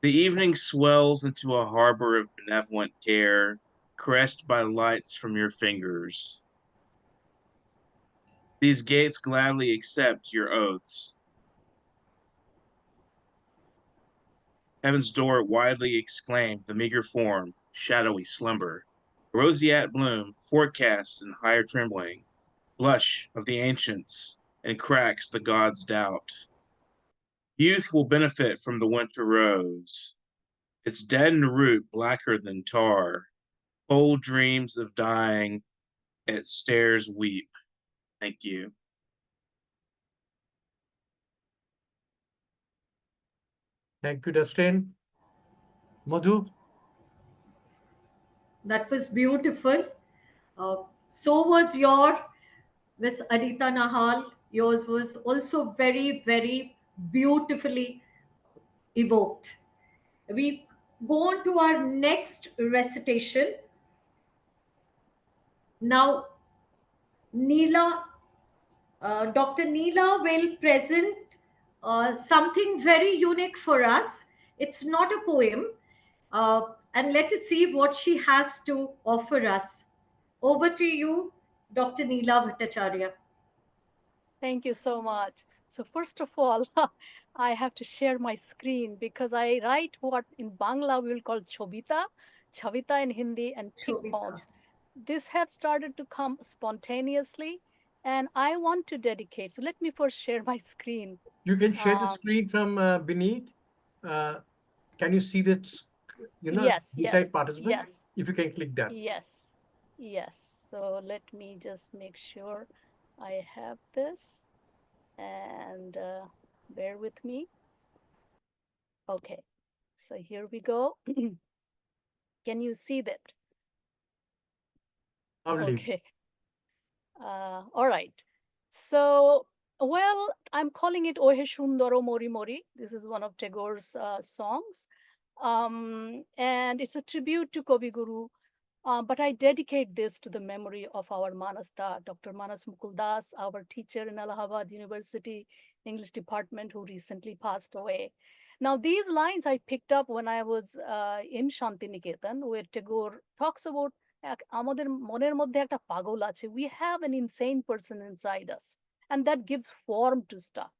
Speaker 1: The evening swells into a harbor of benevolent care, caressed by lights from your fingers. These gates gladly accept your oaths. Heaven's door widely exclaimed the meager form, shadowy slumber. Roseate bloom forecasts in higher trembling, blush of the ancients, and cracks the gods' doubt. Youth will benefit from the winter rose, its deadened root blacker than tar. Cold dreams of dying at stairs weep. Thank you.
Speaker 2: Thank you, Dustin. Madhu?
Speaker 3: That was beautiful. So was your Miss Anita Nahal. Yours was also very, very beautifully evoked. We go on to our next recitation. Now, Dr. Neela will present something very unique for us. It's not a poem. And let us see what she has to offer us. Over to you, Dr. Neela Bhattacharya.
Speaker 6: Thank you so much. So first of all, I have to share my screen because I write what in Bangla we will call chobita, chavita in Hindi, and thick
Speaker 3: Shobita.
Speaker 6: poems. this have started to come spontaneously, and I want to dedicate. So let me first share my screen.
Speaker 2: You can share the screen from beneath. Can you see that?
Speaker 6: Yes,
Speaker 2: beside participant.
Speaker 6: yes.
Speaker 2: If you can click that.
Speaker 6: Yes, yes. So let me just make sure I have this, and bear with me. Okay, so here we go. Can you see that?
Speaker 2: Lovely.
Speaker 6: Okay. All right. So, well, I'm calling it Ohe Shundaro Mori Mori. This is one of Tagore's songs. And it's a tribute to Kavi Guru. But I dedicate this to the memory of our Manasta, Dr. Manas Mukul Das, our teacher in Allahabad University English department, who recently passed away. Now, these lines I picked up when I was in Santiniketan, where Tagore talks about আমাদের মনের মধ্যে একটা পাগল আছে. We have an insane person inside us, and that gives form to stuff.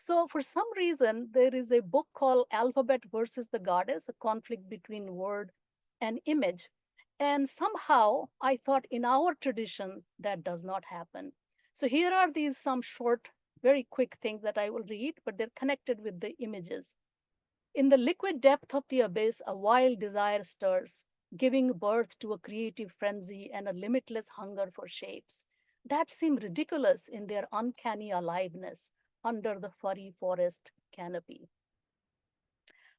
Speaker 6: So for some reason, there is a book called Alphabet versus the Goddess, a conflict between word and image. And somehow I thought in our tradition, that does not happen. So here are these some short, very quick things that I will read, but they're connected with the images. In the liquid depth of the abyss, a wild desire stirs, giving birth to a creative frenzy and a limitless hunger for shapes that seem ridiculous in their uncanny aliveness under the furry forest canopy.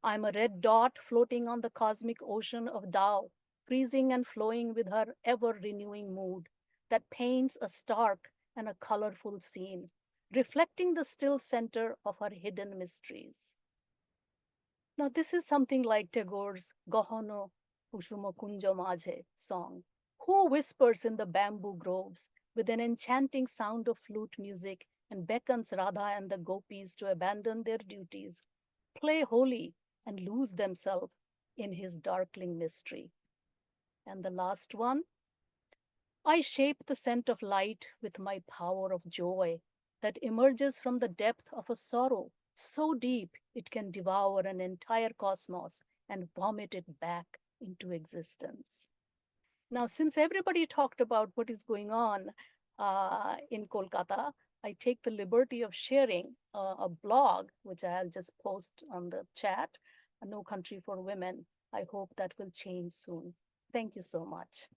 Speaker 6: I'm a red dot floating on the cosmic ocean of Tao, freezing and flowing with her ever-renewing mood that paints a stark and a colorful scene, reflecting the still center of her hidden mysteries. Now, this is something like Tagore's Gahono Kusuma Kunja Majhe song. Who whispers in the bamboo groves with an enchanting sound of flute music and beckons Radha and the gopis to abandon their duties, play holy, and lose themselves in his darkling mystery. And the last one, I shape the scent of light with my power of joy that emerges from the depth of a sorrow so deep it can devour an entire cosmos and vomit it back into existence. Now, since everybody talked about what is going on in Kolkata, I take the liberty of sharing a blog, which I'll just post on the chat, No Country for Women. I hope that will change soon. Thank you so much.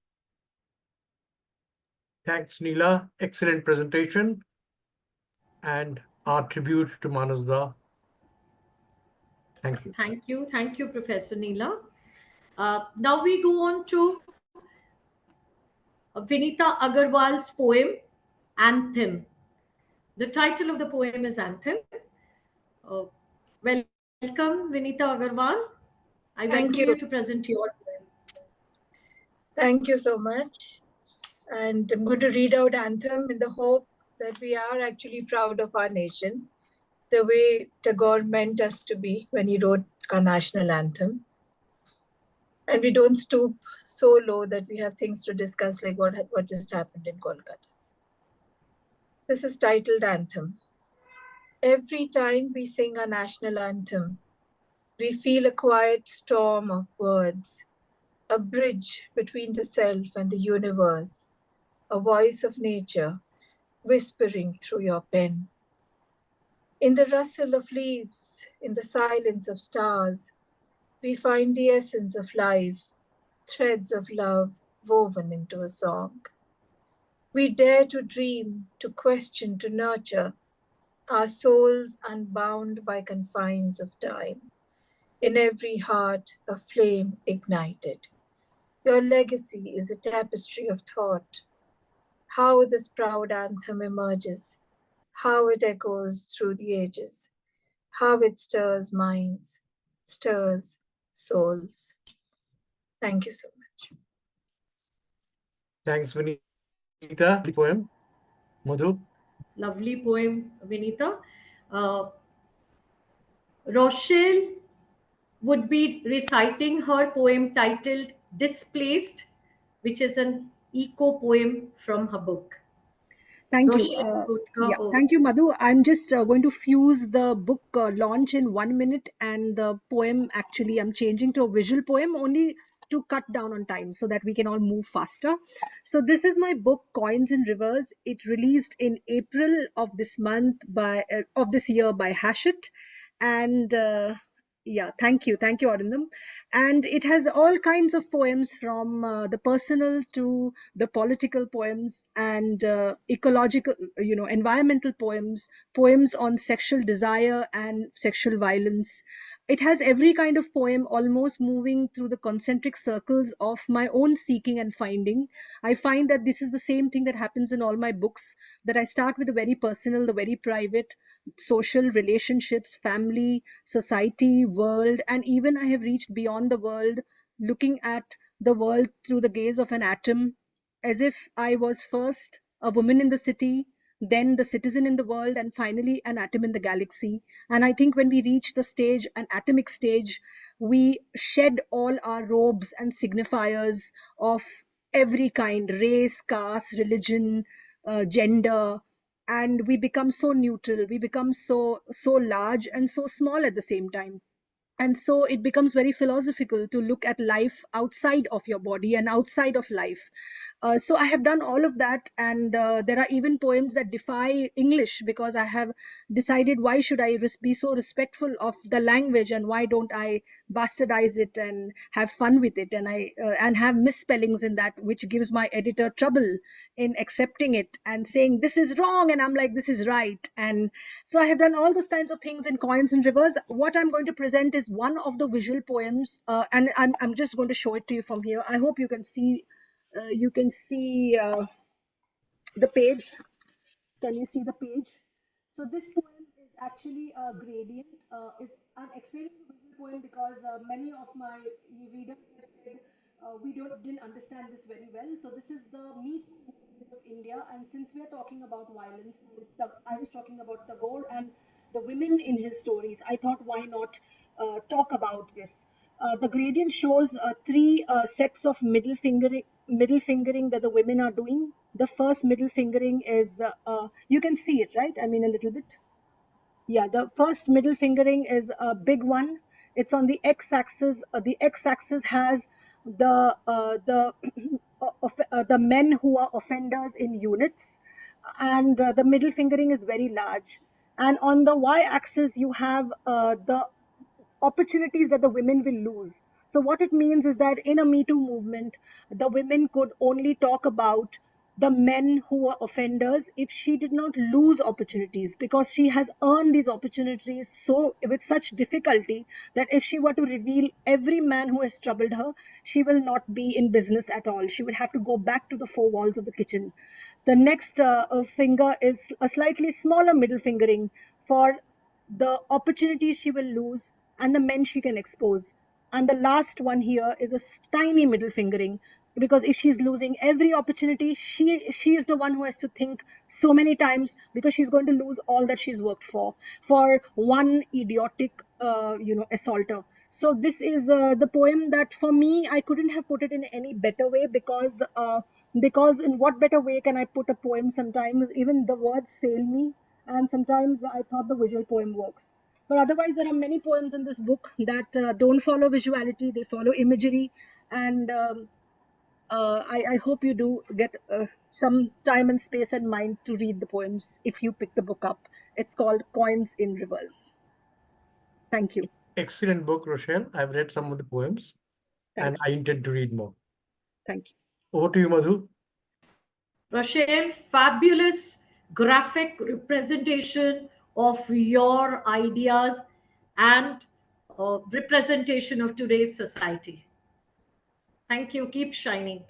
Speaker 2: Thanks, Neela. Excellent presentation. And our tribute to Manasda. Thank you.
Speaker 3: Thank you. Thank you, Professor Neela. Now we go on to Vinita Agarwal's poem, Anthem. The title of the poem is Anthem. Welcome, Vinita Agarwal. I welcome you to present your poem.
Speaker 7: Thank you so much. And I'm going to read out Anthem in the hope that we are actually proud of our nation, the way Tagore meant us to be when he wrote our national anthem. And we don't stoop so low that we have things to discuss like what just happened in Kolkata. This is titled Anthem. Every time we sing our national anthem, we feel a quiet storm of words, a bridge between the self and the universe, a voice of nature whispering through your pen. In the rustle of leaves, in the silence of stars, we find the essence of life, threads of love woven into a song. We dare to dream, to question, to nurture, our souls unbound by confines of time. In every heart, a flame ignited. Your legacy is a tapestry of thought. How this proud anthem emerges, how it echoes through the ages, how it stirs minds, stirs souls. Thank you so much.
Speaker 2: Thanks, Vinita. Poem. Madhu.
Speaker 3: Lovely poem, Vinita. Rochelle would be reciting her poem titled Displaced, which is an eco poem from her book.
Speaker 8: Thank
Speaker 3: Rochelle,
Speaker 8: you. Thank you, Madhu. I'm just going to fuse the book launch in 1 minute, and the poem, actually, I'm changing to a visual poem only to cut down on time so that we can all move faster. So this is my book, Coins in Rivers. It released in April of this month of this year by Hachette. And yeah, thank you, Arindam. And it has all kinds of poems, from the personal to the political poems, and ecological, environmental poems, poems on sexual desire and sexual violence. It has every kind of poem, almost moving through the concentric circles of my own seeking and finding. I find that this is the same thing that happens in all my books, that I start with the very personal, the very private, social, relationships, family, society, world, and even I have reached beyond the world, looking at the world through the gaze of an atom, as if I was first a woman in the city, then the citizen in the world, and finally an atom in the galaxy. And I think when we reach the stage, an atomic stage, we shed all our robes and signifiers of every kind: race, caste, religion, gender, and we become so neutral, we become so large and so small at the same time. And so it becomes very philosophical to look at life outside of your body and outside of life. So I have done all of that, and there are even poems that defy English, because I have decided, why should I be so respectful of the language, and why don't I bastardize it and have fun with it, and have misspellings in that, which gives my editor trouble in accepting it and saying this is wrong, and I'm like, this is right. And so I have done all those kinds of things in Coins and Rivers. What I'm going to present is one of the visual poems, and I'm just going to show it to you from here. I hope you can see. The page. Can you see the page? So this poem is actually a gradient. I'm explaining the visual poem because many of my readers have said didn't understand this very well. So this is the Me Too movement of India, and since we are talking about violence, I was talking about Tagore and the women in his stories. I thought, why not talk about this? The gradient shows three sets of middle fingering that the women are doing. The first middle fingering is, you can see it, right? I mean, a little bit. Yeah, the first middle fingering is a big one. It's on the x-axis. The x-axis has the men who are offenders in units, and the middle fingering is very large. And on the y-axis, you have the opportunities that the women will lose. So what it means is that in a Me Too movement, the women could only talk about the men who were offenders if she did not lose opportunities, because she has earned these opportunities so with such difficulty that if she were to reveal every man who has troubled her, she will not be in business at all. She would have to go back to the four walls of the kitchen. The next finger is a slightly smaller middle fingering for the opportunities she will lose and the men she can expose. And the last one here is a tiny middle fingering, because if she's losing every opportunity, she is the one who has to think so many times, because she's going to lose all that she's worked for one idiotic assaulter. So this is the poem that, for me, I couldn't have put it in any better way, because in what better way can I put a poem? Sometimes even the words fail me, and sometimes I thought the visual poem works. But otherwise, there are many poems in this book that don't follow visuality, they follow imagery. And I hope you do get some time and space and mind to read the poems if you pick the book up. It's called Coins in Rivers. Thank you.
Speaker 2: Excellent book, Rochelle. I've read some of the poems, and I intend to read more.
Speaker 8: Thank you.
Speaker 2: Over to you, Madhu.
Speaker 3: Rochelle, fabulous graphic representation of your ideas and representation of today's society. Thank you. Keep shining.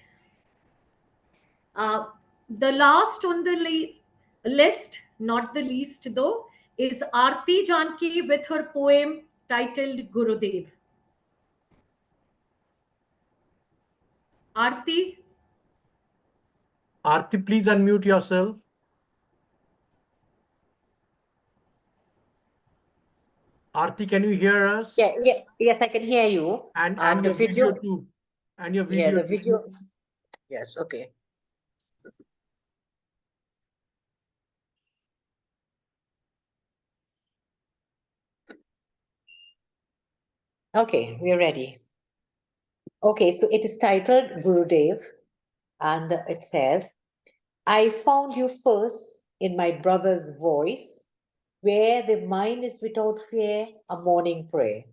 Speaker 3: The last on the list, not the least though, is Aarti Janki with her poem titled Gurudev. Aarti?
Speaker 2: Aarti, please unmute yourself. Aarti, can you hear us?
Speaker 9: Yes, I can hear you.
Speaker 2: And the video too. And your video.
Speaker 9: Yeah, the video. Yes, okay. Okay, we're ready. Okay, so it is titled Gurudev, and it says, I found you first in my brother's voice, where the mind is without fear, a morning prayer.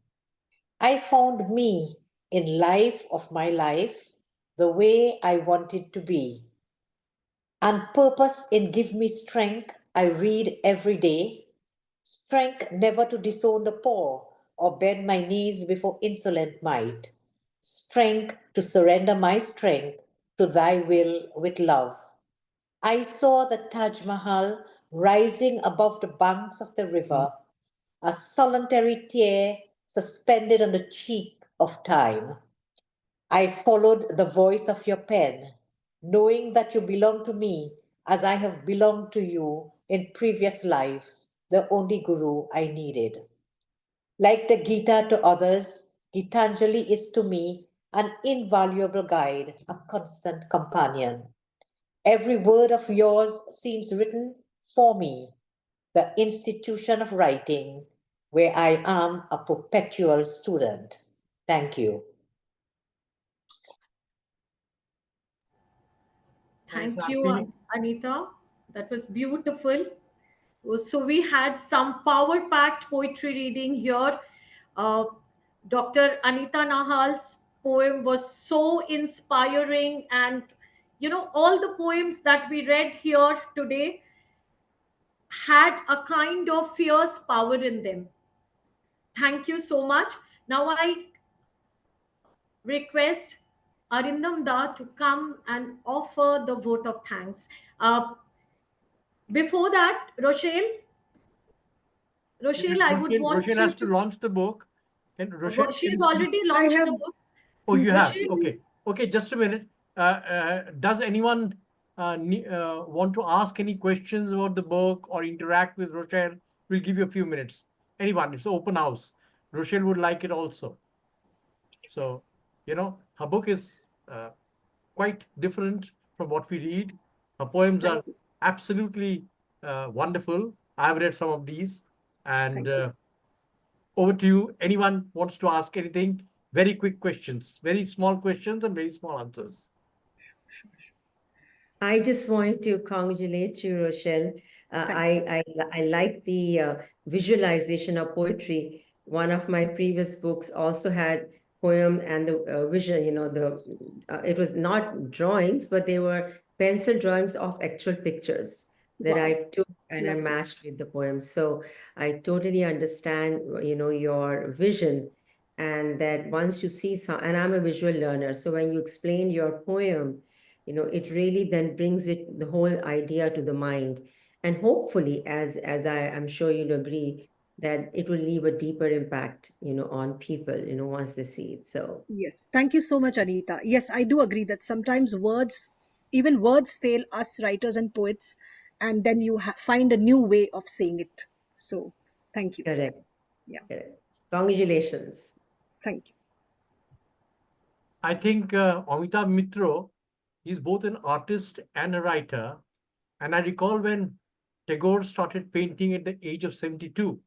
Speaker 9: I found me in life of my life, the way I wanted to be. And purpose in give me strength, I read every day. Strength never to disown the poor or bend my knees before insolent might. Strength to surrender my strength to thy will with love. I saw the Taj Mahal rising above the banks of the river, a solitary tear suspended on the cheek of time. I followed the voice of your pen, knowing that you belong to me as I have belonged to you in previous lives, the only guru I needed. Like the Gita to others, Gitanjali is to me an invaluable guide, a constant companion. Every word of yours seems written for me, the institution of writing, where I am a perpetual student. Thank you.
Speaker 3: Thank you, Anita. That was beautiful. So we had some power-packed poetry reading here. Dr. Anita Nahal's poem was so inspiring, and all the poems that we read here today had a kind of fierce power in them. Thank you so much. Now I request Arindam Da to come and offer the vote of thanks. Before that, Rochelle, I would want
Speaker 2: Rochelle
Speaker 3: you
Speaker 2: has to launch the book. And Rochelle,
Speaker 3: She has already launched the book.
Speaker 2: oh, you have?
Speaker 3: Rochelle,
Speaker 2: Okay. Okay, just a minute. Does anyone want to ask any questions about the book or interact with Rochelle? We'll give you a few minutes. Anyone, it's an open house. Rochelle would like it also. So, her book is quite different from what we read. Her poems are absolutely wonderful. I've read some of these. And over to you. Anyone wants to ask anything? Very quick questions, very small questions and very small answers.
Speaker 5: I just wanted to congratulate you, Rochelle. I like the visualization of poetry. One of my previous books also had poem and the vision, it was not drawings, but they were pencil drawings of actual pictures that I took and I matched with the poems. So I totally understand, your vision, and that once you see and I'm a visual learner. So when you explain your poem, it really then brings the whole idea to the mind. And hopefully, as I'm sure you'll agree, that it will leave a deeper impact, on people, once they see it. So
Speaker 8: yes, thank you so much, Anita. Yes, I do agree that sometimes even words fail us writers and poets, and then you find a new way of saying it. So thank you.
Speaker 5: Correct.
Speaker 8: Yeah.
Speaker 5: Correct. Congratulations.
Speaker 8: Thank you.
Speaker 2: I think Amitabh Mitro, he's both an artist and a writer. And I recall when Tagore started painting at the age of 72,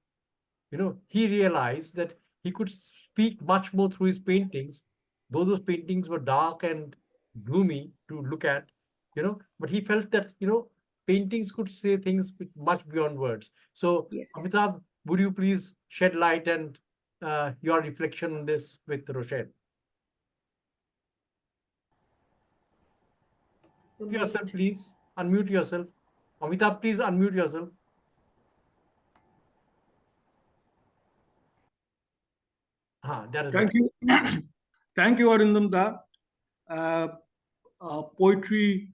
Speaker 2: he realized that he could speak much more through his paintings, though those paintings were dark and gloomy to look at, but he felt that, paintings could say things much beyond words. So, yes. Amitabh, would you please shed light and your reflection on this with Rochelle? Unmute yourself, please. Unmute yourself. Amitabh, please unmute yourself.
Speaker 10: Thank you. Thank you, Arindam Da. Poetry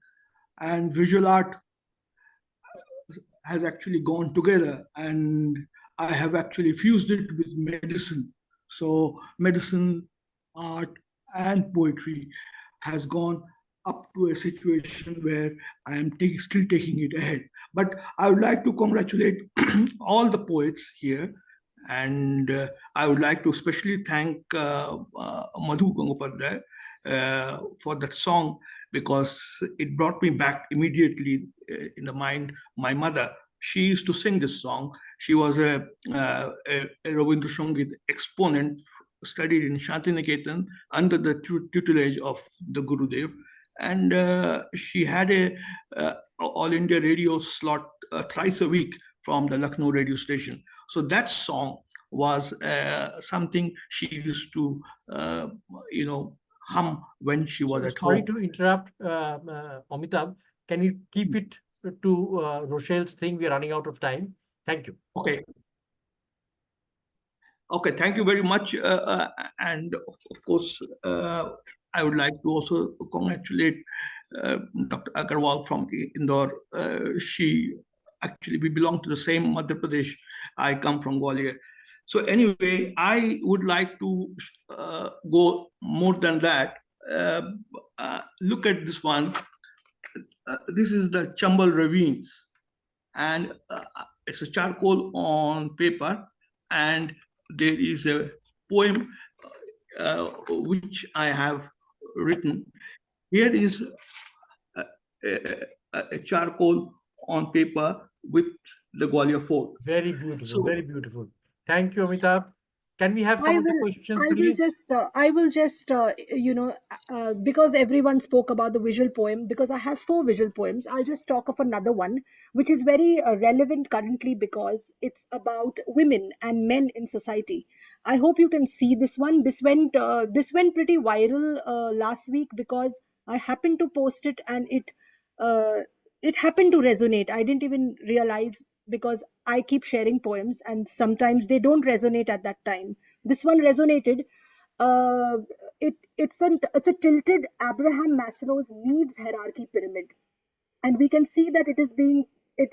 Speaker 10: and visual art has actually gone together, and I have actually fused it with medicine. So medicine, art, and poetry has gone up to a situation where I am still taking it ahead. But I would like to congratulate all the poets here, and I would like to especially thank Madhu Gangopadhyay for that song, because it brought me back immediately in the mind. My mother, she used to sing this song. She was a Rabindra Sangit exponent studied in Santiniketan under the tutelage of the Gurudev. And she had a All India radio slot thrice a week from the Lucknow radio station. So that song was something she used to, hum when she was at
Speaker 2: Sorry
Speaker 10: home.
Speaker 2: to interrupt, Amitabh. Can you keep it to Rochelle's thing? We're running out of time. Thank you.
Speaker 10: Okay. Okay, thank you very much. And of course, I would like to also congratulate Dr. Agarwal from Indore. We belong to the same Madhya Pradesh. I come from Gwalior. So anyway, I would like to go more than that. Look at this one. This is the Chambal ravines, and it's a charcoal on paper, and there is a poem which I have written. Here is a charcoal on paper with the Gwalior Fort.
Speaker 2: Very beautiful, very beautiful. Thank you, Amitabh. Can we have some of the questions, please?
Speaker 8: I will just, because everyone spoke about the visual poem, because I have 4 visual poems, I'll just talk of another one, which is very relevant currently because it's about women and men in society. I hope you can see this one. This went pretty viral last week because I happened to post it and it happened to resonate. I didn't even realize, because I keep sharing poems and sometimes they don't resonate at that time. This one resonated. It's a tilted Abraham Maslow's needs hierarchy pyramid, and we can see that it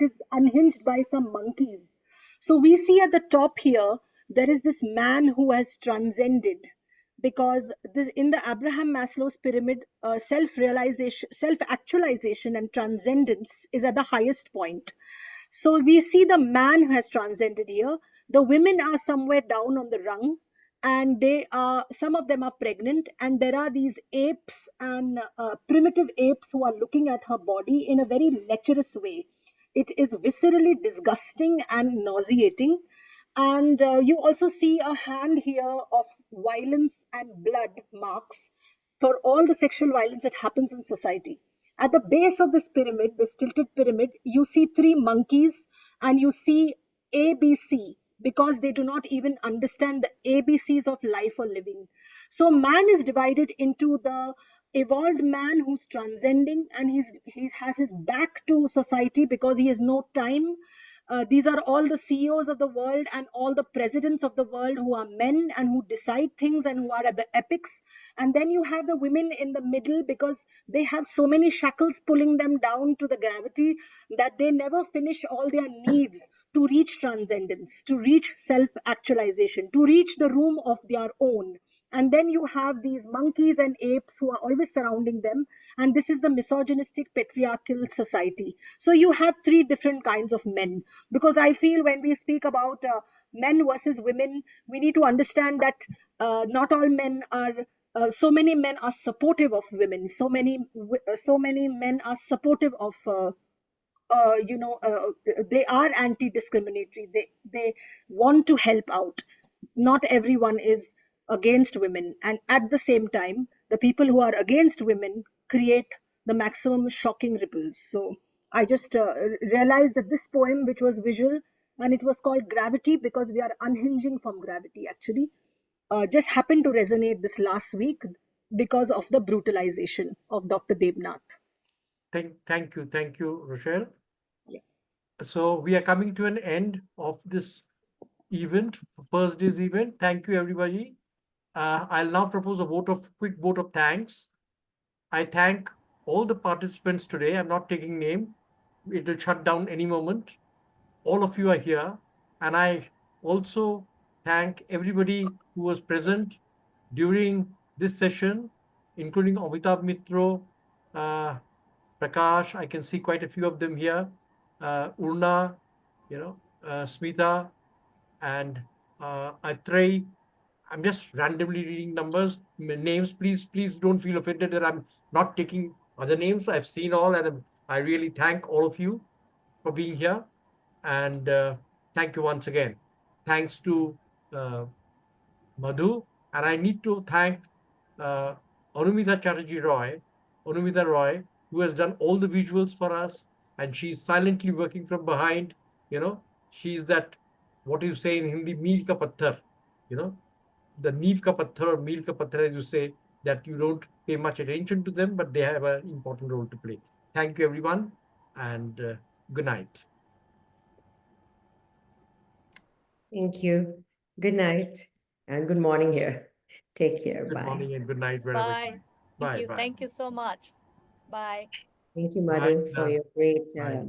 Speaker 8: is unhinged by some monkeys. So we see at the top here there is this man who has transcended, because in the Abraham Maslow's pyramid, self-actualization and transcendence is at the highest point. So we see the man who has transcended here. The women are somewhere down on the rung, and some of them are pregnant, and there are these apes and primitive apes who are looking at her body in a very lecherous way. It is viscerally disgusting and nauseating. And you also see a hand here of violence and blood marks for all the sexual violence that happens in society. At the base of this pyramid, this tilted pyramid, you see 3 monkeys and you see ABC, because they do not even understand the ABCs of life or living. So man is divided into the evolved man who's transcending, and he has his back to society because he has no time. These are all the CEOs of the world and all the presidents of the world who are men and who decide things and who are at the apex. And then you have the women in the middle, because they have so many shackles pulling them down to the gravity that they never finish all their needs to reach transcendence, to reach self-actualization, to reach the room of their own. And then you have these monkeys and apes who are always surrounding them. And this is the misogynistic patriarchal society. So you have 3 different kinds of men. Because I feel when we speak about men versus women, we need to understand that not all men are, so many men are supportive of women. So many men are supportive of they are anti-discriminatory. They want to help out. Not everyone is against women, and at the same time, the people who are against women create the maximum shocking ripples. So I just realized that this poem, which was visual, and it was called Gravity because we are unhinging from gravity actually, just happened to resonate this last week because of the brutalization of Dr. Devnath.
Speaker 2: Thank you, Rochelle.
Speaker 8: Yeah.
Speaker 2: So we are coming to an end of this event, first day's event. Thank you, everybody. I'll now propose a quick vote of thanks. I thank all the participants today. I'm not taking name. It will shut down any moment. All of you are here. And I also thank everybody who was present during this session, including Amitabh Mitro, Prakash. I can see quite a few of them here. Urna, Smita, and Atrey. I'm just randomly reading names. Please don't feel offended that I'm not taking other names. I've seen all, and I really thank all of you for being here. And thank you once again. Thanks to Madhu And I need to thank Anumita Chatterjee Roy, Anumita Roy, who has done all the visuals for us, and she's silently working from behind. You know, she's that, what you say in Hindi, meel ka patthar, you know, the neev ka patthar or meel ka patthar, as you say, that you don't pay much attention to them, but they have an important role to play. Thank you, everyone, and good night.
Speaker 5: Thank you. Good night and good morning here. Take care.
Speaker 2: Good
Speaker 5: Bye.
Speaker 2: morning and good night wherever you
Speaker 6: Bye.
Speaker 2: are. Bye.
Speaker 6: Thank you.
Speaker 2: Bye.
Speaker 6: Thank you so much. Bye.
Speaker 5: Thank you,
Speaker 2: Bye.
Speaker 5: Madhu, for your great
Speaker 2: Bye.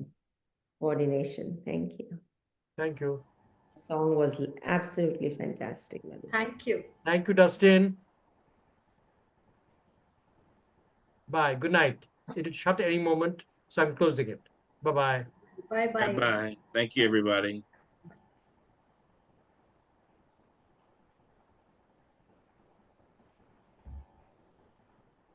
Speaker 5: coordination. Thank you.
Speaker 2: Thank you.
Speaker 5: Song was absolutely fantastic, Madhu.
Speaker 3: Thank you.
Speaker 2: Thank you, Dustin. Bye. Good night. It will shut any moment, so I'm closing it. Bye-bye.
Speaker 3: Bye-bye.
Speaker 1: Bye-bye. Thank you, everybody.